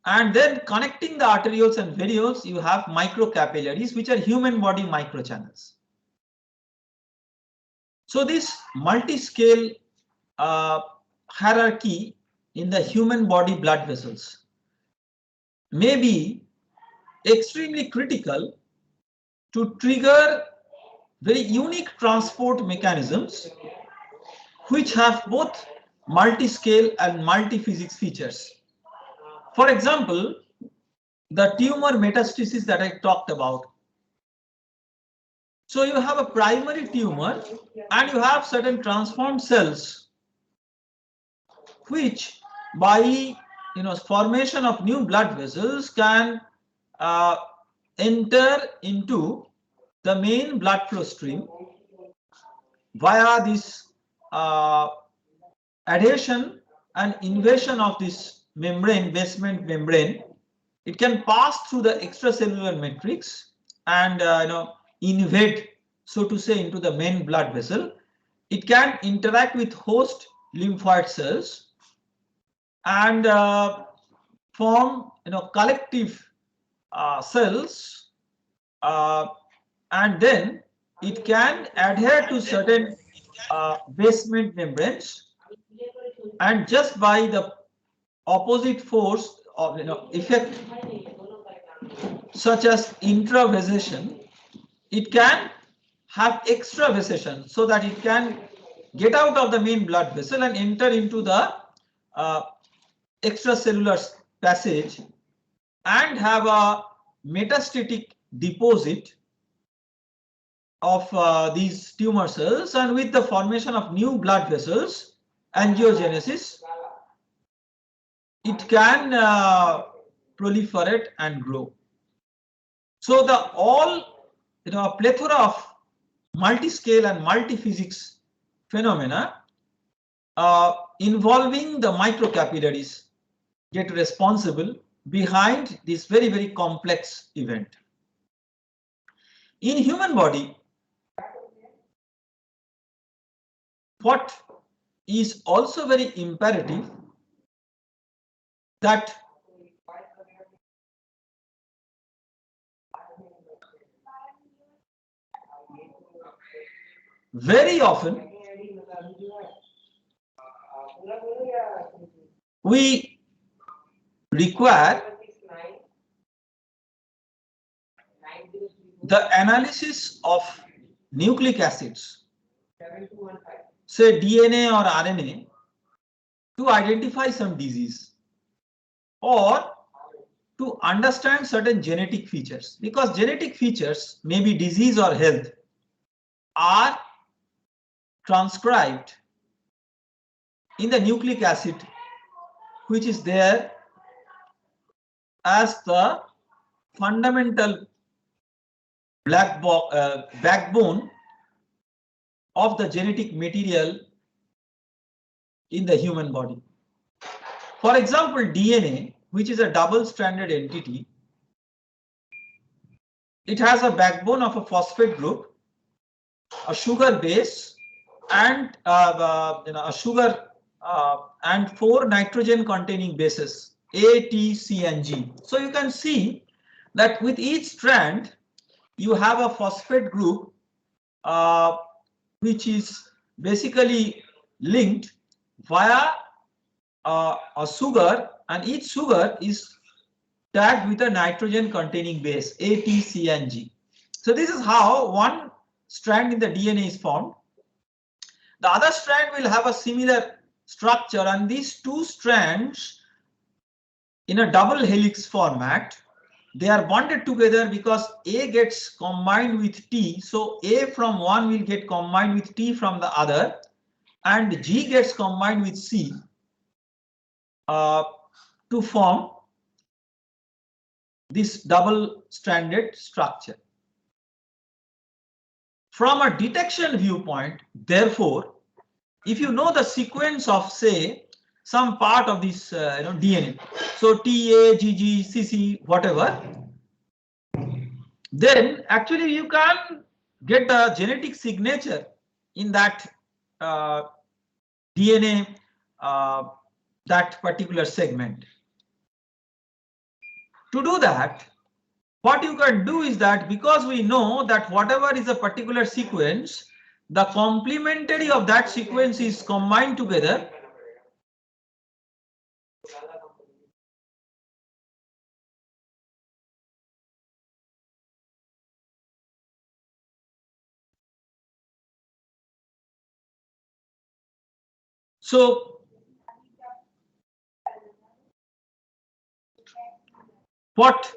and then connecting the arterioles and venules, you have microcapillaries, which are human body microchannels. So this multi-scale hierarchy in the human body blood vessels may be extremely critical to trigger very unique transport mechanisms which have both multi-scale and multi-physics features. For example, the tumor metastasis that I talked about. So you have a primary tumor and you have certain transformed cells which by formation of new blood vessels can enter into the main blood flow stream via this adhesion and invasion of this membrane, basement membrane. It can pass through the extracellular matrix and invade, so to say, into the main blood vessel. It can interact with host lymphoid cells and form collective cells, and then it can adhere to certain basement membranes, and just by the opposite force of effect such as intravasation, it can have extravasation so that it can get out of the main blood vessel and enter into the extracellular passage and have a metastatic deposit of these tumor cells, and with the formation of new blood vessels, angiogenesis, it can proliferate and grow. So the a plethora of multi-scale and multi-physics phenomena involving the microcapillaries get responsible behind this very, very complex event. In human body, what is also very imperative that very often we require the analysis of nucleic acids, say DNA or RNA, to identify some disease or to understand certain genetic features, because genetic features, maybe disease or health, are transcribed in the nucleic acid which is there as the fundamental backbone of the genetic material in the human body. For example, DNA, which is a double-stranded entity, it has a backbone of a phosphate group, a sugar base, and a sugar and 4 nitrogen-containing bases, A, T, C, and G. So you can see that with each strand, you have a phosphate group which is basically linked via a sugar, and each sugar is tagged with a nitrogen containing base A, T, C, and G. So this is how one strand in the DNA is formed. The other strand will have a similar structure, and these two strands in a double helix format. They are bonded together because A gets combined with T. So A from one will get combined with T from the other, and G gets combined with C to form this double stranded structure. From a detection viewpoint, therefore, if you know the sequence of, say, some part of this DNA, so TA, GG, CC, whatever, then actually you can get the genetic signature in that DNA, that particular segment. To do that, what you can do is that, because we know that whatever is a particular sequence, the complementary of that sequence is combined together. So what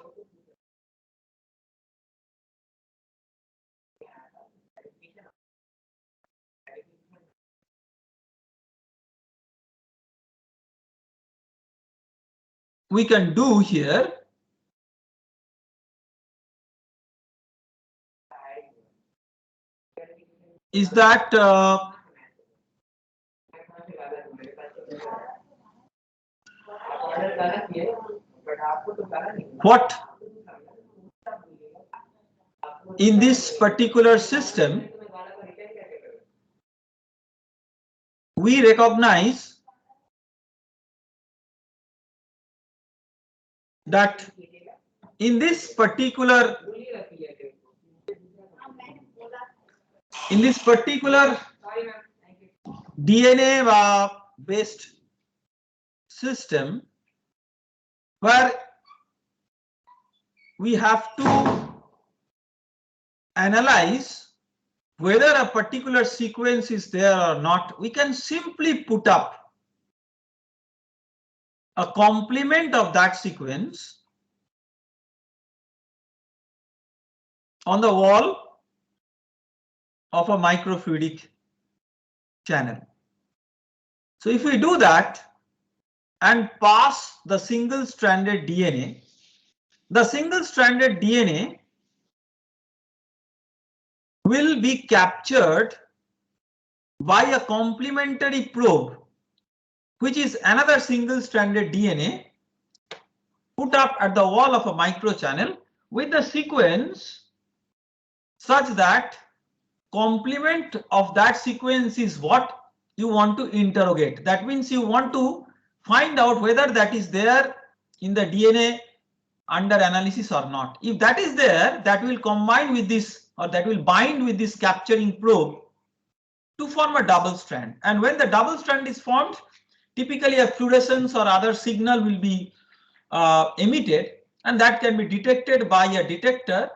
we can do here is that what in this particular system we recognize that in this particular DNA based system, where we have to analyze whether a particular sequence is there or not, we can simply put up a complement of that sequence on the wall of a microfluidic channel. So if we do that and pass the single stranded DNA, the single stranded DNA will be captured by a complementary probe, which is another single stranded DNA put up at the wall of a microchannel with the sequence such that complement of that sequence is what you want to interrogate. That means you want to find out whether that is there in the DNA under analysis or not. If that is there, that will combine with this, or that will bind with this capturing probe to form a double strand. And when the double strand is formed, typically a fluorescence or other signal will be emitted, and that can be detected by a detector,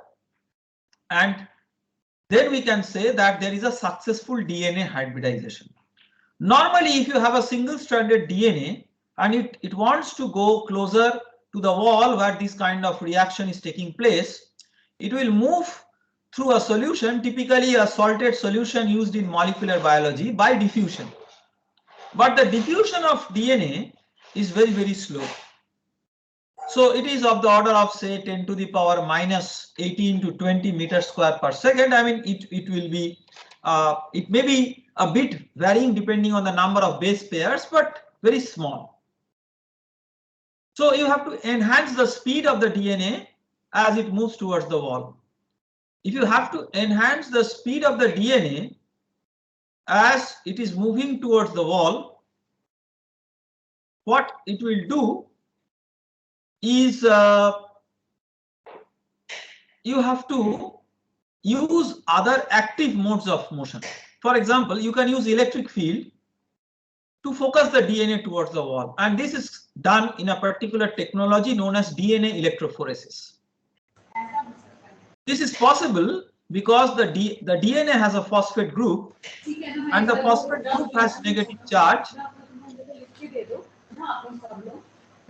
and then we can say that there is a successful DNA hybridization. Normally, if you have a single stranded DNA and it wants to go closer to the wall where this kind of reaction is taking place, it will move through a solution, typically a salted solution used in molecular biology, by diffusion. But the diffusion of DNA is very, very slow. So it is of the order of, say, 10 to the power minus 18 to 20 meters square per second. I mean, it will be, it may be a bit varying depending on the number of base pairs, but very small. So you have to enhance the speed of the DNA as it moves towards the wall. If you have to enhance the speed of the DNA as it is moving towards the wall, what it will do is you have to use other active modes of motion. For example, you can use electric field to focus the DNA towards the wall, and this is done in a particular technology known as DNA electrophoresis. This is possible because the DNA has a phosphate group, and the phosphate group has negative charge.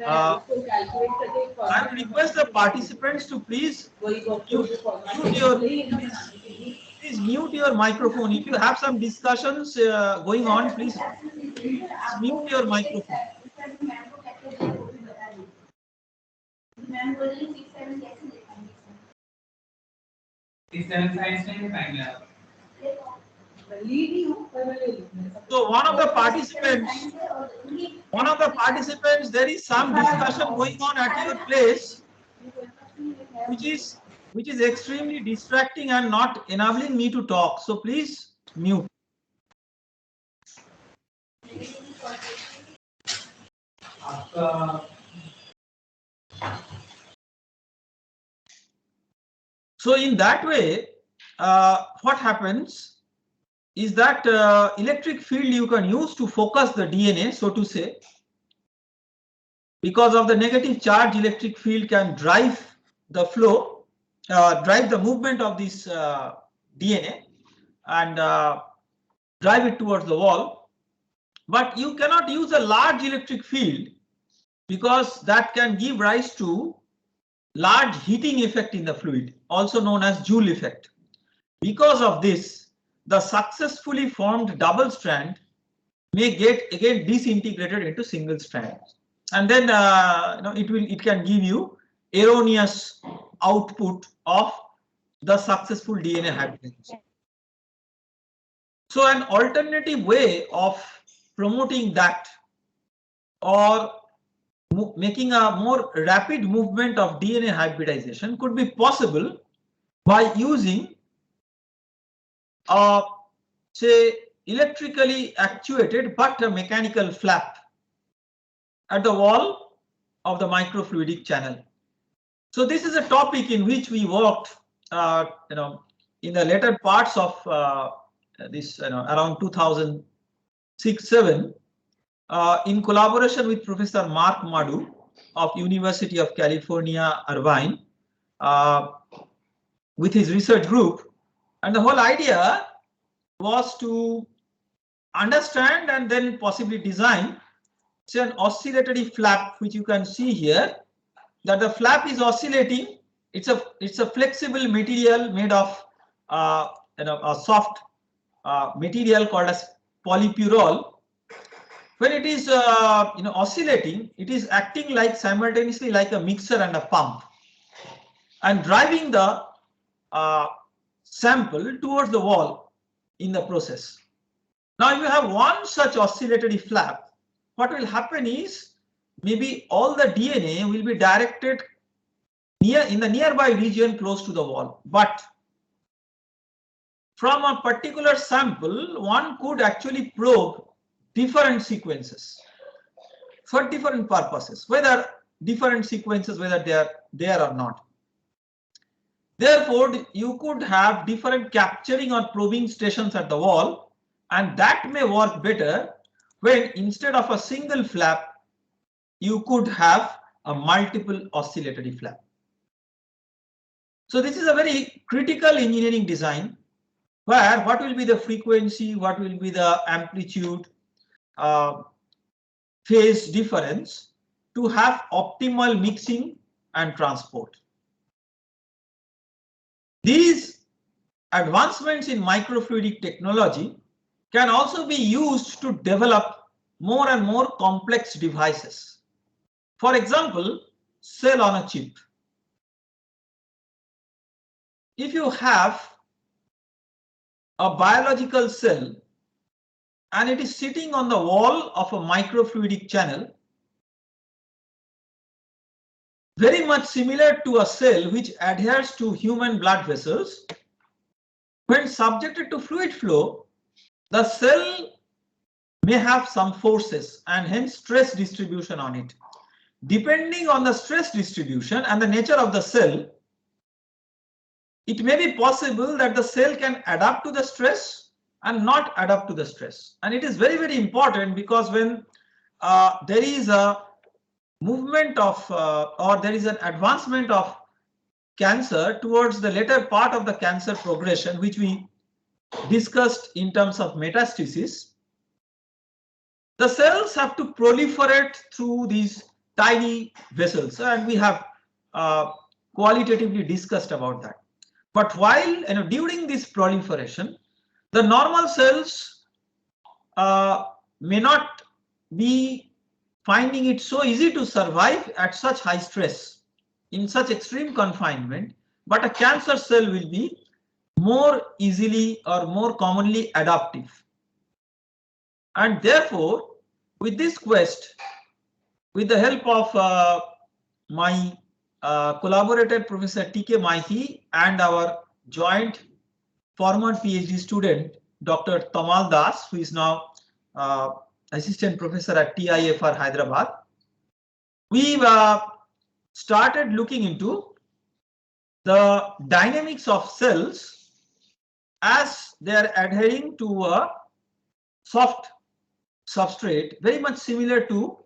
I would request the participants to please please mute your microphone. If you have some discussions going on, please mute your microphone. So one of the participants, there is some discussion going on at your place, which is extremely distracting and not enabling me to talk. So please mute. So in that way, what happens is that electric field you can use to focus the DNA, so to say. Because of the negative charge, electric field can drive the flow, drive the movement of this DNA and drive it towards the wall. But you cannot use a large electric field because that can give rise to large heating effect in the fluid, also known as Joule effect. Because of this, the successfully formed double strand may get again disintegrated into single strands, and then it can give you erroneous output of the successful DNA hybridization. So an alternative way of promoting that or making a more rapid movement of DNA hybridization could be possible by using say electrically actuated but a mechanical flap at the wall of the microfluidic channel. So this is a topic in which we worked in the later parts of this around 2006-07 in collaboration with Professor Mark Madu of University of California, Irvine, with his research group. And the whole idea was to understand and then possibly design an oscillatory flap, which you can see here, that the flap is oscillating. It's a flexible material made of a soft material called as polypyrrole. When it is oscillating, it is acting like simultaneously like a mixer and a pump, and driving the sample towards the wall in the process. Now, if you have one such oscillatory flap, what will happen is maybe all the DNA will be directed in the nearby region close to the wall, but from a particular sample, one could actually probe different sequences for different purposes, whether they are there or not. Therefore, you could have different capturing or probing stations at the wall, and that may work better when instead of a single flap, you could have a multiple oscillatory flap. So this is a very critical engineering design, where what will be the frequency, what will be the amplitude, phase difference to have optimal mixing and transport. These advancements in microfluidic technology can also be used to develop more and more complex devices. For example, cell on a chip. If you have a biological cell and it is sitting on the wall of a microfluidic channel, very much similar to a cell which adheres to human blood vessels, when subjected to fluid flow, the cell may have some forces and hence stress distribution on it. Depending on the stress distribution and the nature of the cell, it may be possible that the cell can adapt to the stress and not adapt to the stress. And it is very, very important, because when there is a movement of or there is an advancement of cancer towards the later part of the cancer progression, which we discussed in terms of metastasis, the cells have to proliferate through these tiny vessels, and we have qualitatively discussed about that. But while during this proliferation, the normal cells may not be finding it so easy to survive at such high stress, in such extreme confinement, but a cancer cell will be more easily or more commonly adaptive. And therefore, with this quest, with the help of my collaborator Professor T.K. Maithi and our joint former PhD student Dr. Tamal Das, who is now assistant professor at TIFR Hyderabad, we've started looking into the dynamics of cells as they are adhering to a soft substrate, very much similar to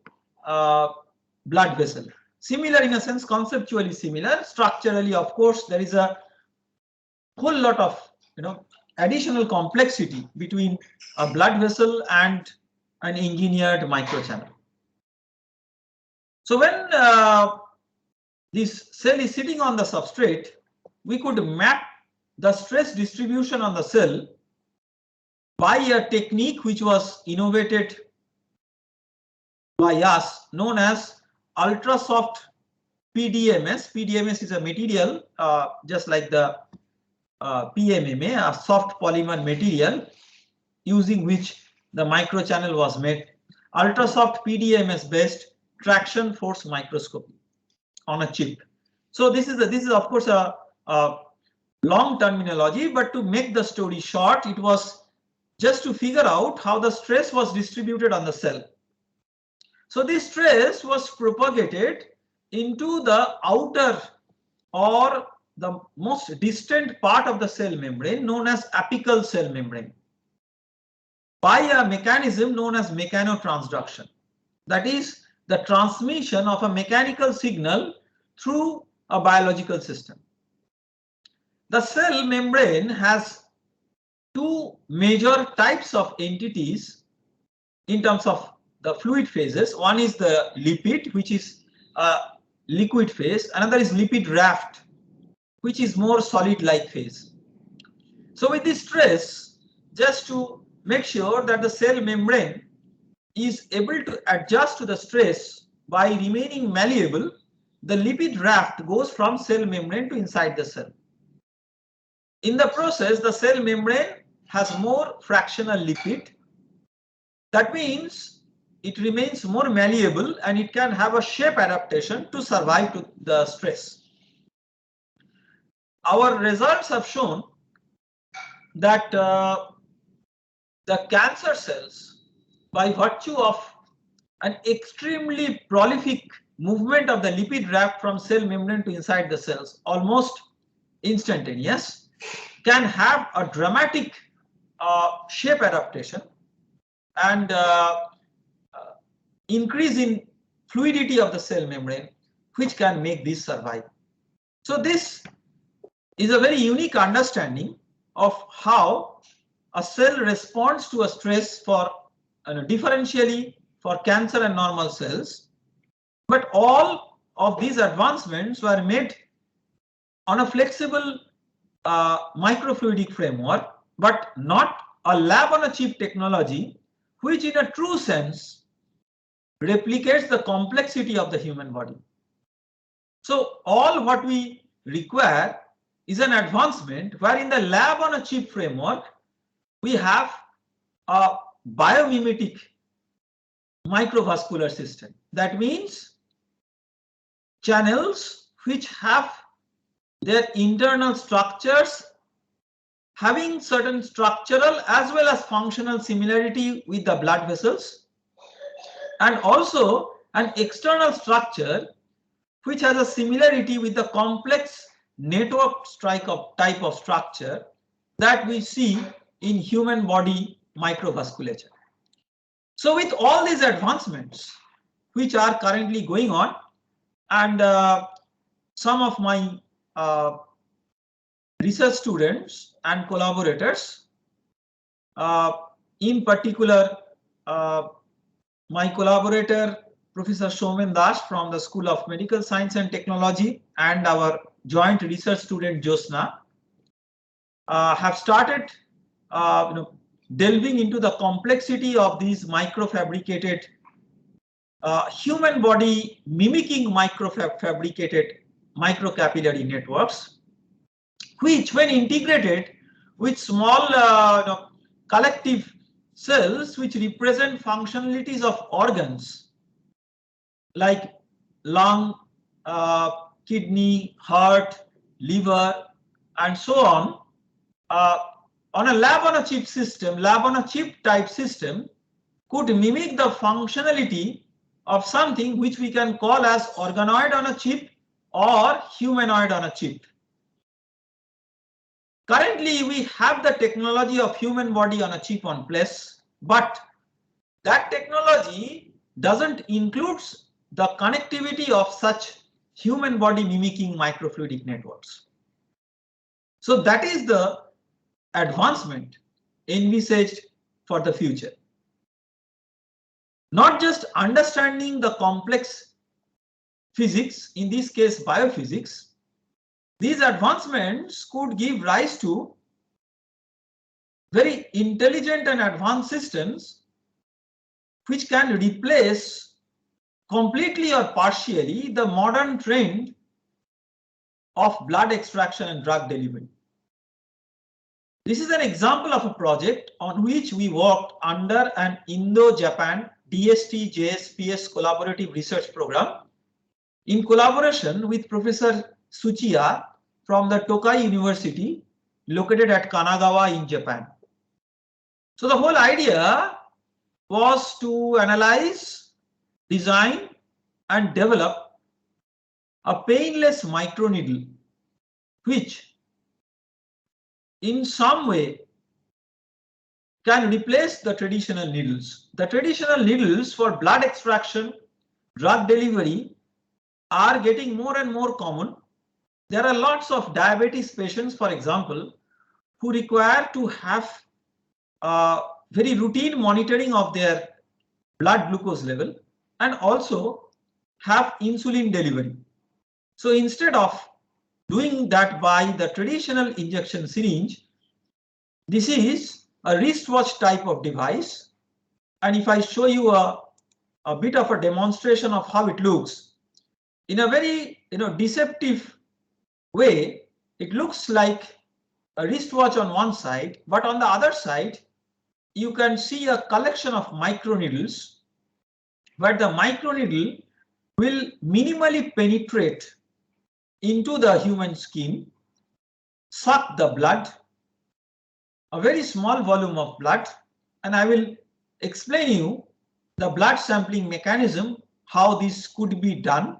blood vessel. Similar in a sense, conceptually similar. Structurally, of course, there is a whole lot of additional complexity between a blood vessel and an engineered microchannel. So when this cell is sitting on the substrate, we could map the stress distribution on the cell by a technique which was innovated by us, known as ultra soft PDMS. PDMS is a material just like the PMMA, a soft polymer material using which the microchannel was made. Ultra soft PDMS based traction force microscopy on a chip. So this is of course a long terminology, but to make the story short, it was just to figure out how the stress was distributed on the cell. So this stress was propagated into the outer or the most distant part of the cell membrane, known as apical cell membrane, by a mechanism known as mechanotransduction. That is the transmission of a mechanical signal through a biological system. The cell membrane has two major types of entities in terms of the fluid phases. One is the lipid, which is a liquid phase. Another is lipid raft, which is more solid-like phase. So with this stress, just to make sure that the cell membrane is able to adjust to the stress by remaining malleable, the lipid raft goes from cell membrane to inside the cell. In the process, the cell membrane has more fractional lipid. That means it remains more malleable and it can have a shape adaptation to survive to the stress. Our results have shown that the cancer cells, by virtue of an extremely prolific movement of the lipid raft from cell membrane to inside the cells, almost instantaneous, can have a dramatic shape adaptation and increase in fluidity of the cell membrane, which can make this survive. So this is a very unique understanding of how a cell responds to a stress for differentially for cancer and normal cells. But all of these advancements were made on a flexible microfluidic framework, but not a lab on a chip technology, which in a true sense replicates the complexity of the human body. So all what we require is an advancement where in the lab on a chip framework, we have a biomimetic microvascular system. That means channels which have their internal structures having certain structural as well as functional similarity with the blood vessels, and also an external structure which has a similarity with the complex network type of structure that we see in human body microvasculature. So with all these advancements which are currently going on, and some of my research students and collaborators, in particular my collaborator Professor Soumen Das from the School of Medical Science and Technology and our joint research student Josna have started delving into the complexity of these microfabricated human body mimicking microfabricated microcapillary networks, which when integrated with small collective cells which represent functionalities of organs like lung, kidney, heart, liver, and so on a lab on a chip system, lab on a chip type system could mimic the functionality of something which we can call as organoid on a chip or humanoid on a chip. Currently, we have the technology of human body on a chip on place, but that technology doesn't include the connectivity of such human body mimicking microfluidic networks. So that is the advancement envisaged for the future. Not just understanding the complex physics, in this case biophysics, these advancements could give rise to very intelligent and advanced systems which can replace completely or partially the modern trend of blood extraction and drug delivery. This is an example of a project on which we worked under an Indo-Japan DST-JSPS collaborative research program in collaboration with Professor Tsuchiya from the Tokai University located at Kanagawa in Japan. So the whole idea was to analyze, design, and develop a painless microneedle which in some way can replace the traditional needles. The traditional needles for blood extraction, drug delivery are getting more and more common. There are lots of diabetes patients, for example, who require to have very routine monitoring of their blood glucose level and also have insulin delivery. So instead of doing that by the traditional injection syringe, this is a wristwatch type of device. And if I show you a bit of a demonstration of how it looks, in a very deceptive way, it looks like a wristwatch on one side, but on the other side, you can see a collection of microneedles where the microneedle will minimally penetrate into the human skin, suck the blood, a very small volume of blood, and I will explain you the blood sampling mechanism, how this could be done.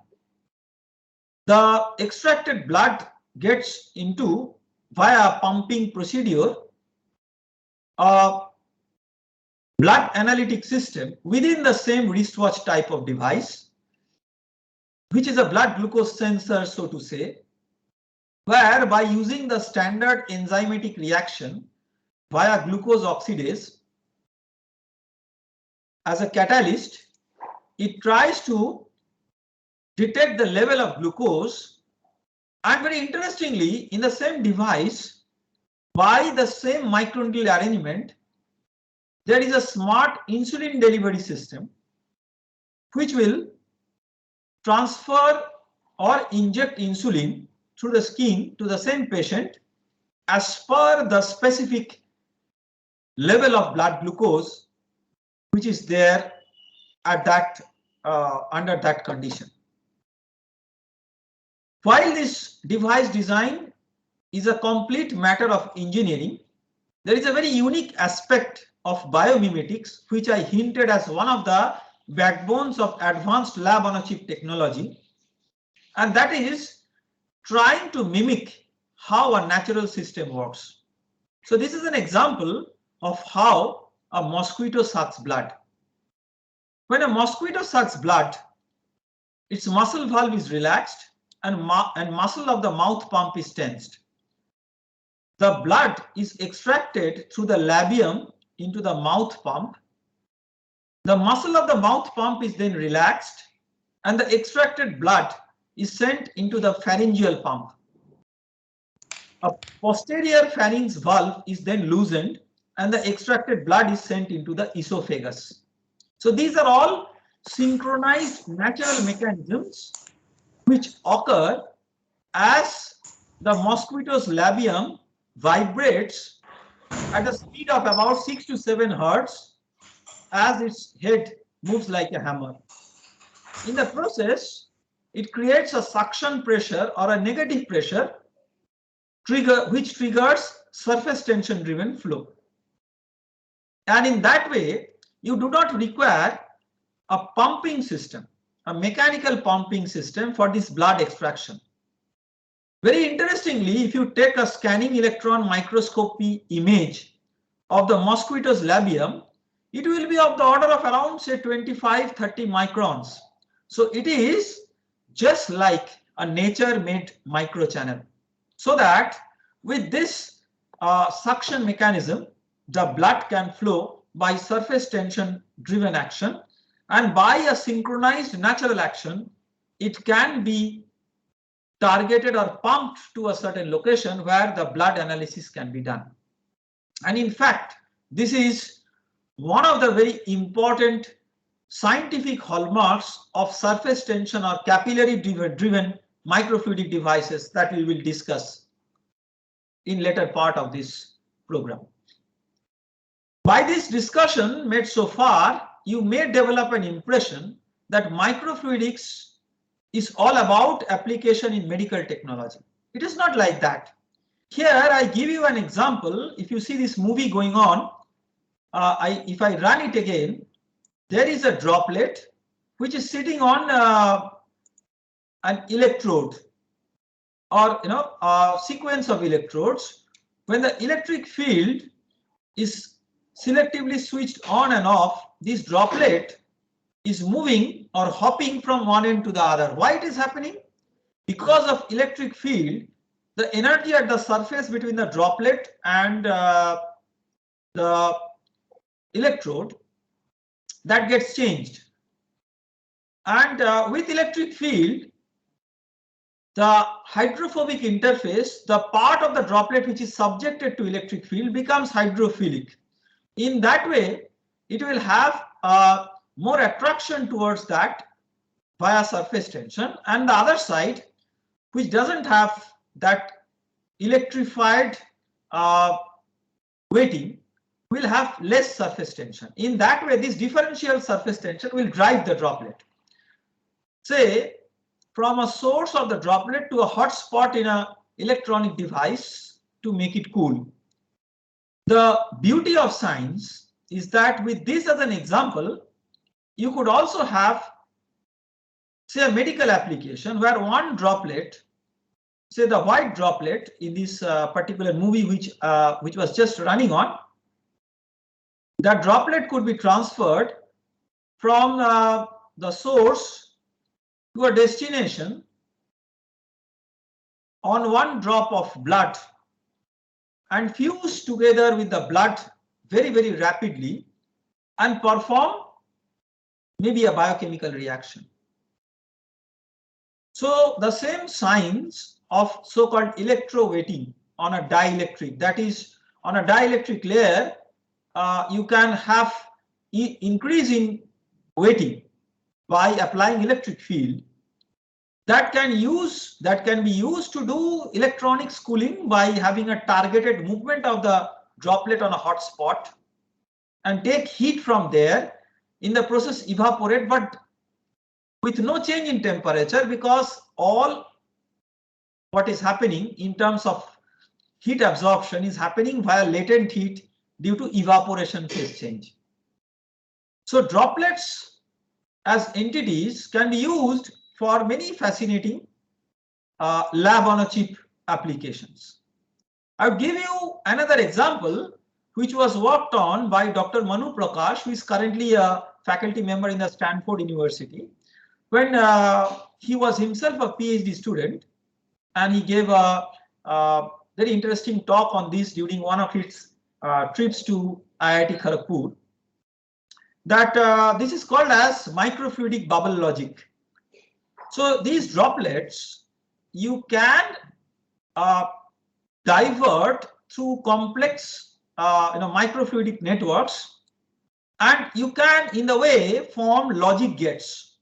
The extracted blood gets into via pumping procedure a blood analytic system within the same wristwatch type of device, which is a blood glucose sensor, so to say, where by using the standard enzymatic reaction via glucose oxidase as a catalyst, it tries to detect the level of glucose, and very interestingly, in the same device, by the same microneedle arrangement, there is a smart insulin delivery system which will transfer or inject insulin through the skin to the same patient as per the specific level of blood glucose which is there at that under that condition. While this device design is a complete matter of engineering, there is a very unique aspect of biomimetics which I hinted as one of the backbones of advanced lab on a chip technology, and that is trying to mimic how a natural system works. So this is an example of how a mosquito sucks blood. When a mosquito sucks blood, its muscle valve is relaxed and muscle of the mouth pump is tensed. The blood is extracted through the labium into the mouth pump, The muscle of the mouth pump is then relaxed and the extracted blood is sent into the pharyngeal pump. A posterior pharynx valve is then loosened and the extracted blood is sent into the esophagus. So these are all synchronized natural mechanisms which occur as the mosquito's labium vibrates at a speed of about 6 to 7 hertz as its head moves like a hammer. In the process, it creates a suction pressure or a negative pressure which triggers surface tension driven flow. And in that way, you do not require a pumping system, a mechanical pumping system for this blood extraction. Very interestingly, if you take a scanning electron microscopy image of the mosquito's labium, it will be of the order of around say 25-30 microns. So it is just like a nature-made microchannel. So that with this suction mechanism, the blood can flow by surface tension driven action, and by a synchronized natural action, it can be targeted or pumped to a certain location where the blood analysis can be done. And in fact, this is one of the very important scientific hallmarks of surface tension or capillary driven microfluidic devices that we will discuss in later part of this program. By this discussion made so far, you may develop an impression that microfluidics is all about application in medical technology. It is not like that. Here I give you an example. If you see this movie going on, if I run it again, there is a droplet which is sitting on an electrode, or a sequence of electrodes. When the electric field is selectively switched on and off, this droplet is moving or hopping from one end to the other. Why it is happening? Because of electric field, the energy at the surface between the droplet and the electrode, that gets changed. And with electric field, the hydrophobic interface, the part of the droplet which is subjected to electric field, becomes hydrophilic. In that way, it will have more attraction towards that via surface tension, and the other side, which doesn't have that electrified weighting, will have less surface tension. In that way, this differential surface tension will drive the droplet, say, from a source of the droplet to a hot spot in an electronic device to make it cool. The beauty of science is that with this as an example, you could also have, say, a medical application where one droplet, say the white droplet in this particular movie which was just running on, that droplet could be transferred from the source to a destination on one drop of blood and fuse together with the blood very, very rapidly and perform maybe a biochemical reaction. So the same science of so-called electroweighting on a dielectric, that is, on a dielectric layer, you can have increase in weighting by applying electric field that can be used to do electronics cooling by having a targeted movement of the droplet on a hot spot and take heat from there, in the process evaporate, but with no change in temperature, because all what is happening in terms of heat absorption is happening via latent heat due to evaporation phase change. So droplets as entities can be used for many fascinating lab on a chip applications. I'll give you another example which was worked on by Dr. Manu Prakash, who is currently a faculty member in the Stanford University. When he was himself a PhD student, and he gave a very interesting talk on this during one of his trips to IIT Kharagpur. that this is called as microfluidic bubble logic. So these droplets you can divert through complex microfluidic networks, and you can in the way form logic gates,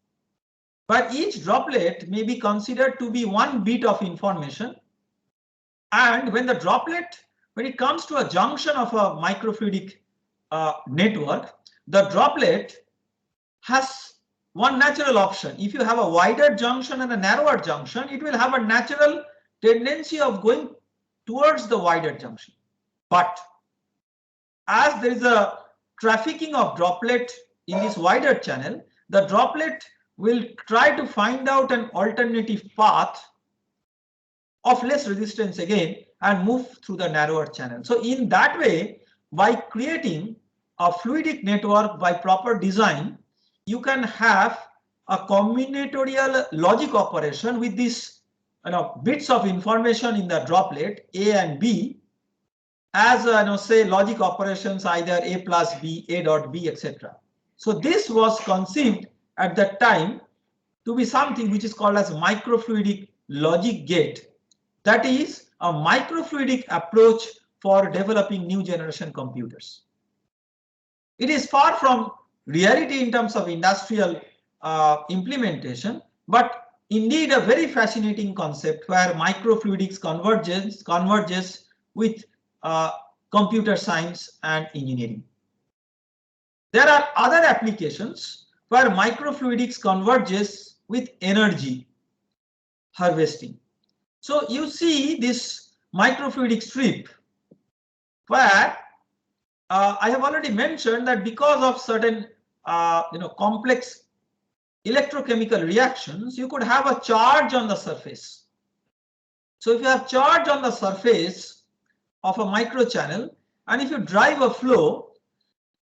but each droplet may be considered to be one bit of information. And when it comes to a junction of a microfluidic network, the droplet has one natural option. If you have a wider junction and a narrower junction, it will have a natural tendency of going towards the wider junction. But as there is a trafficking of droplet in this wider channel, the droplet will try to find out an alternative path of less resistance again and move through the narrower channel. So in that way, by creating a fluidic network by proper design, you can have a combinatorial logic operation with these bits of information in the droplet A and B as say logic operations either A plus B, A dot B, etc. So this was conceived at that time to be something which is called as microfluidic logic gate. That is a microfluidic approach for developing new generation computers. It is far from reality in terms of industrial implementation, but indeed a very fascinating concept where microfluidics converges with computer science and engineering. There are other applications where microfluidics converges with energy harvesting. So you see this microfluidic strip where I have already mentioned that because of certain complex electrochemical reactions, you could have a charge on the surface. So if you have charge on the surface of a microchannel, and if you drive a flow,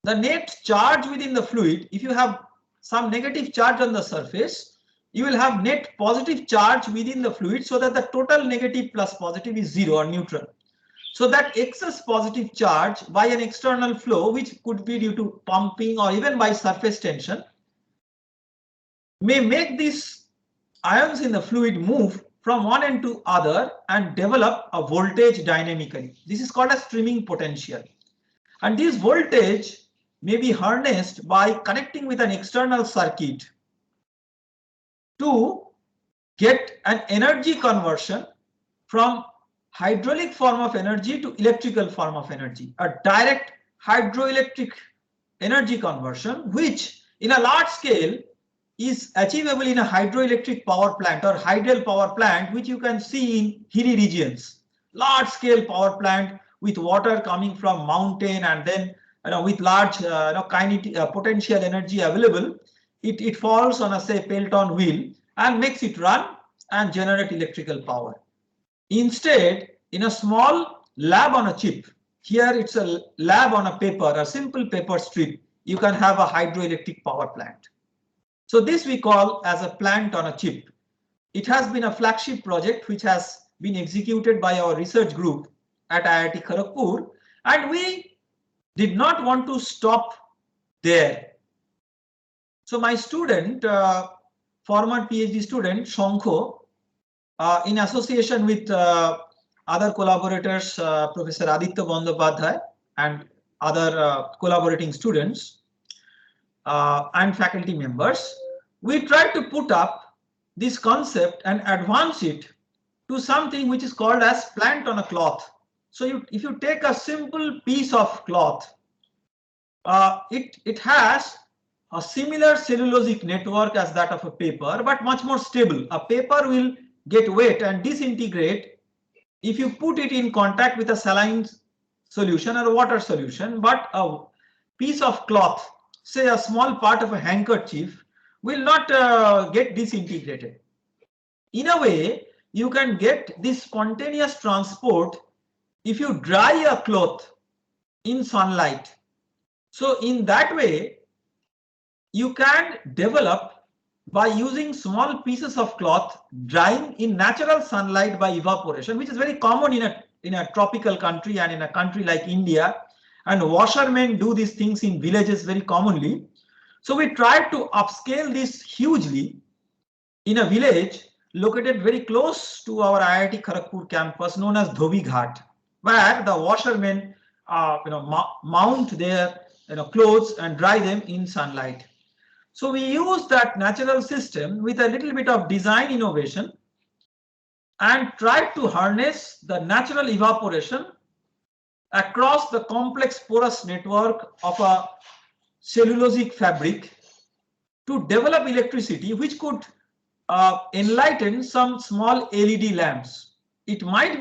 the net charge within the fluid, if you have some negative charge on the surface, you will have net positive charge within the fluid, so that the total negative plus positive is zero or neutral. So that excess positive charge by an external flow, which could be due to pumping or even by surface tension, may make these ions in the fluid move from one end to other and develop a voltage dynamically. This is called a streaming potential. And this voltage may be harnessed by connecting with an external circuit to get an energy conversion from hydraulic form of energy to electrical form of energy, a direct hydroelectric energy conversion, which in a large scale is achievable in a hydroelectric power plant or hydel power plant, which you can see in hilly regions. Large scale power plant with water coming from mountain, and then with large kinetic potential energy available, it falls on a say Pelton wheel and makes it run and generate electrical power. Instead, in a small lab on a chip, here it's a lab on a paper, a simple paper strip, you can have a hydroelectric power plant. So this we call as a plant on a chip. It has been a flagship project which has been executed by our research group at IIT Kharagpur, and we did not want to stop there. So my student, former PhD student Shankho, in association with other collaborators, Professor Aditya Bandyopadhyay and other collaborating students and faculty members, we tried to put up this concept and advance it to something which is called as plant on a cloth. So if you take a simple piece of cloth, it has a similar cellulosic network as that of a paper, but much more stable. A paper will get wet and disintegrate if you put it in contact with a saline solution or a water solution, but a piece of cloth, say a small part of a handkerchief, will not get disintegrated. In a way, you can get this spontaneous transport if you dry a cloth in sunlight. So in that way, you can develop by using small pieces of cloth drying in natural sunlight by evaporation, which is very common in a tropical country and in a country like India. And washermen do these things in villages very commonly. So we tried to upscale this hugely in a village located very close to our IIT Kharagpur campus known as Dhobi Ghat, where the washermen mount their clothes and dry them in sunlight. So we use that natural system with a little bit of design innovation and try to harness the natural evaporation across the complex porous network of a cellulosic fabric to develop electricity which could enlighten some small LED lamps. It might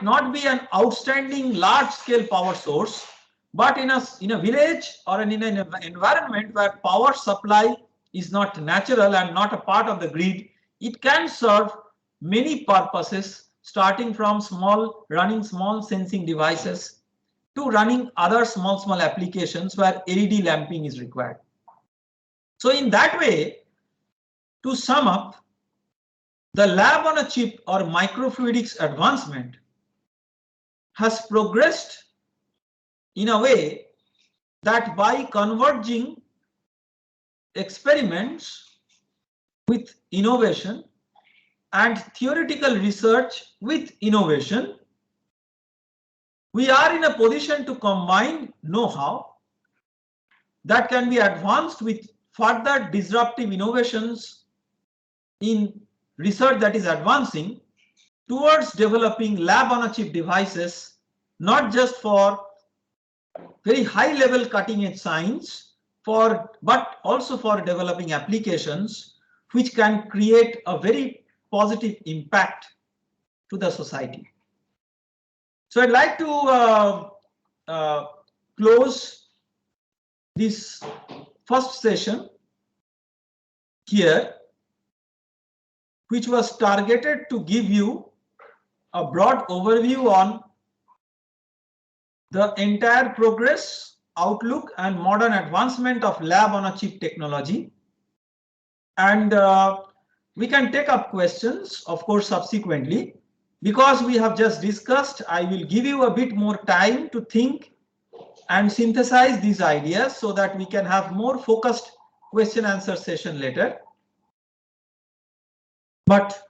not be an outstanding large-scale power source, but in a village or in an environment where power supply is not natural and not a part of the grid, it can serve many purposes, starting from running small sensing devices to running other small applications where LED lamping is required. So in that way, to sum up, the lab on a chip or microfluidics advancement has progressed in a way that by converging experiments with innovation and theoretical research with innovation, we are in a position to combine know-how that can be advanced with further disruptive innovations in research that is advancing towards developing lab on a chip devices, not just for very high level cutting edge science, but also for developing applications which can create a very positive impact to the society. So I'd like to close this first session here, which was targeted to give you a broad overview on the entire progress, outlook, and modern advancement of lab on a chip technology. And we can take up questions, of course, subsequently. Because we have just discussed, I will give you a bit more time to think and synthesize these ideas so that we can have more focused question answer session later. But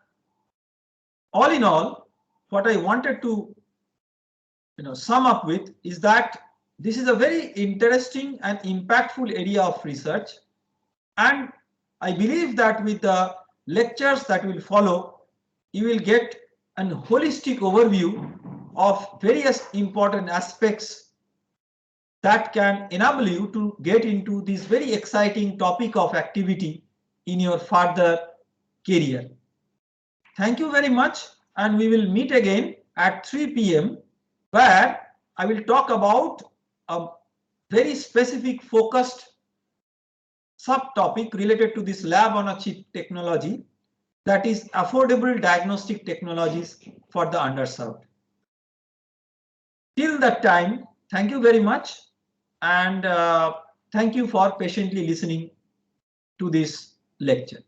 all in all, what I wanted to sum up with is that this is a very interesting and impactful area of research, and I believe that with the lectures that will follow, you will get a holistic overview of various important aspects that can enable you to get into this very exciting topic of activity in your further career. Thank you very much, and we will meet again at 3 p.m. where I will talk about a very specific focused subtopic related to this lab on a chip technology, that is affordable diagnostic technologies for the underserved. Till that time, thank you very much, and thank you for patiently listening to this lecture.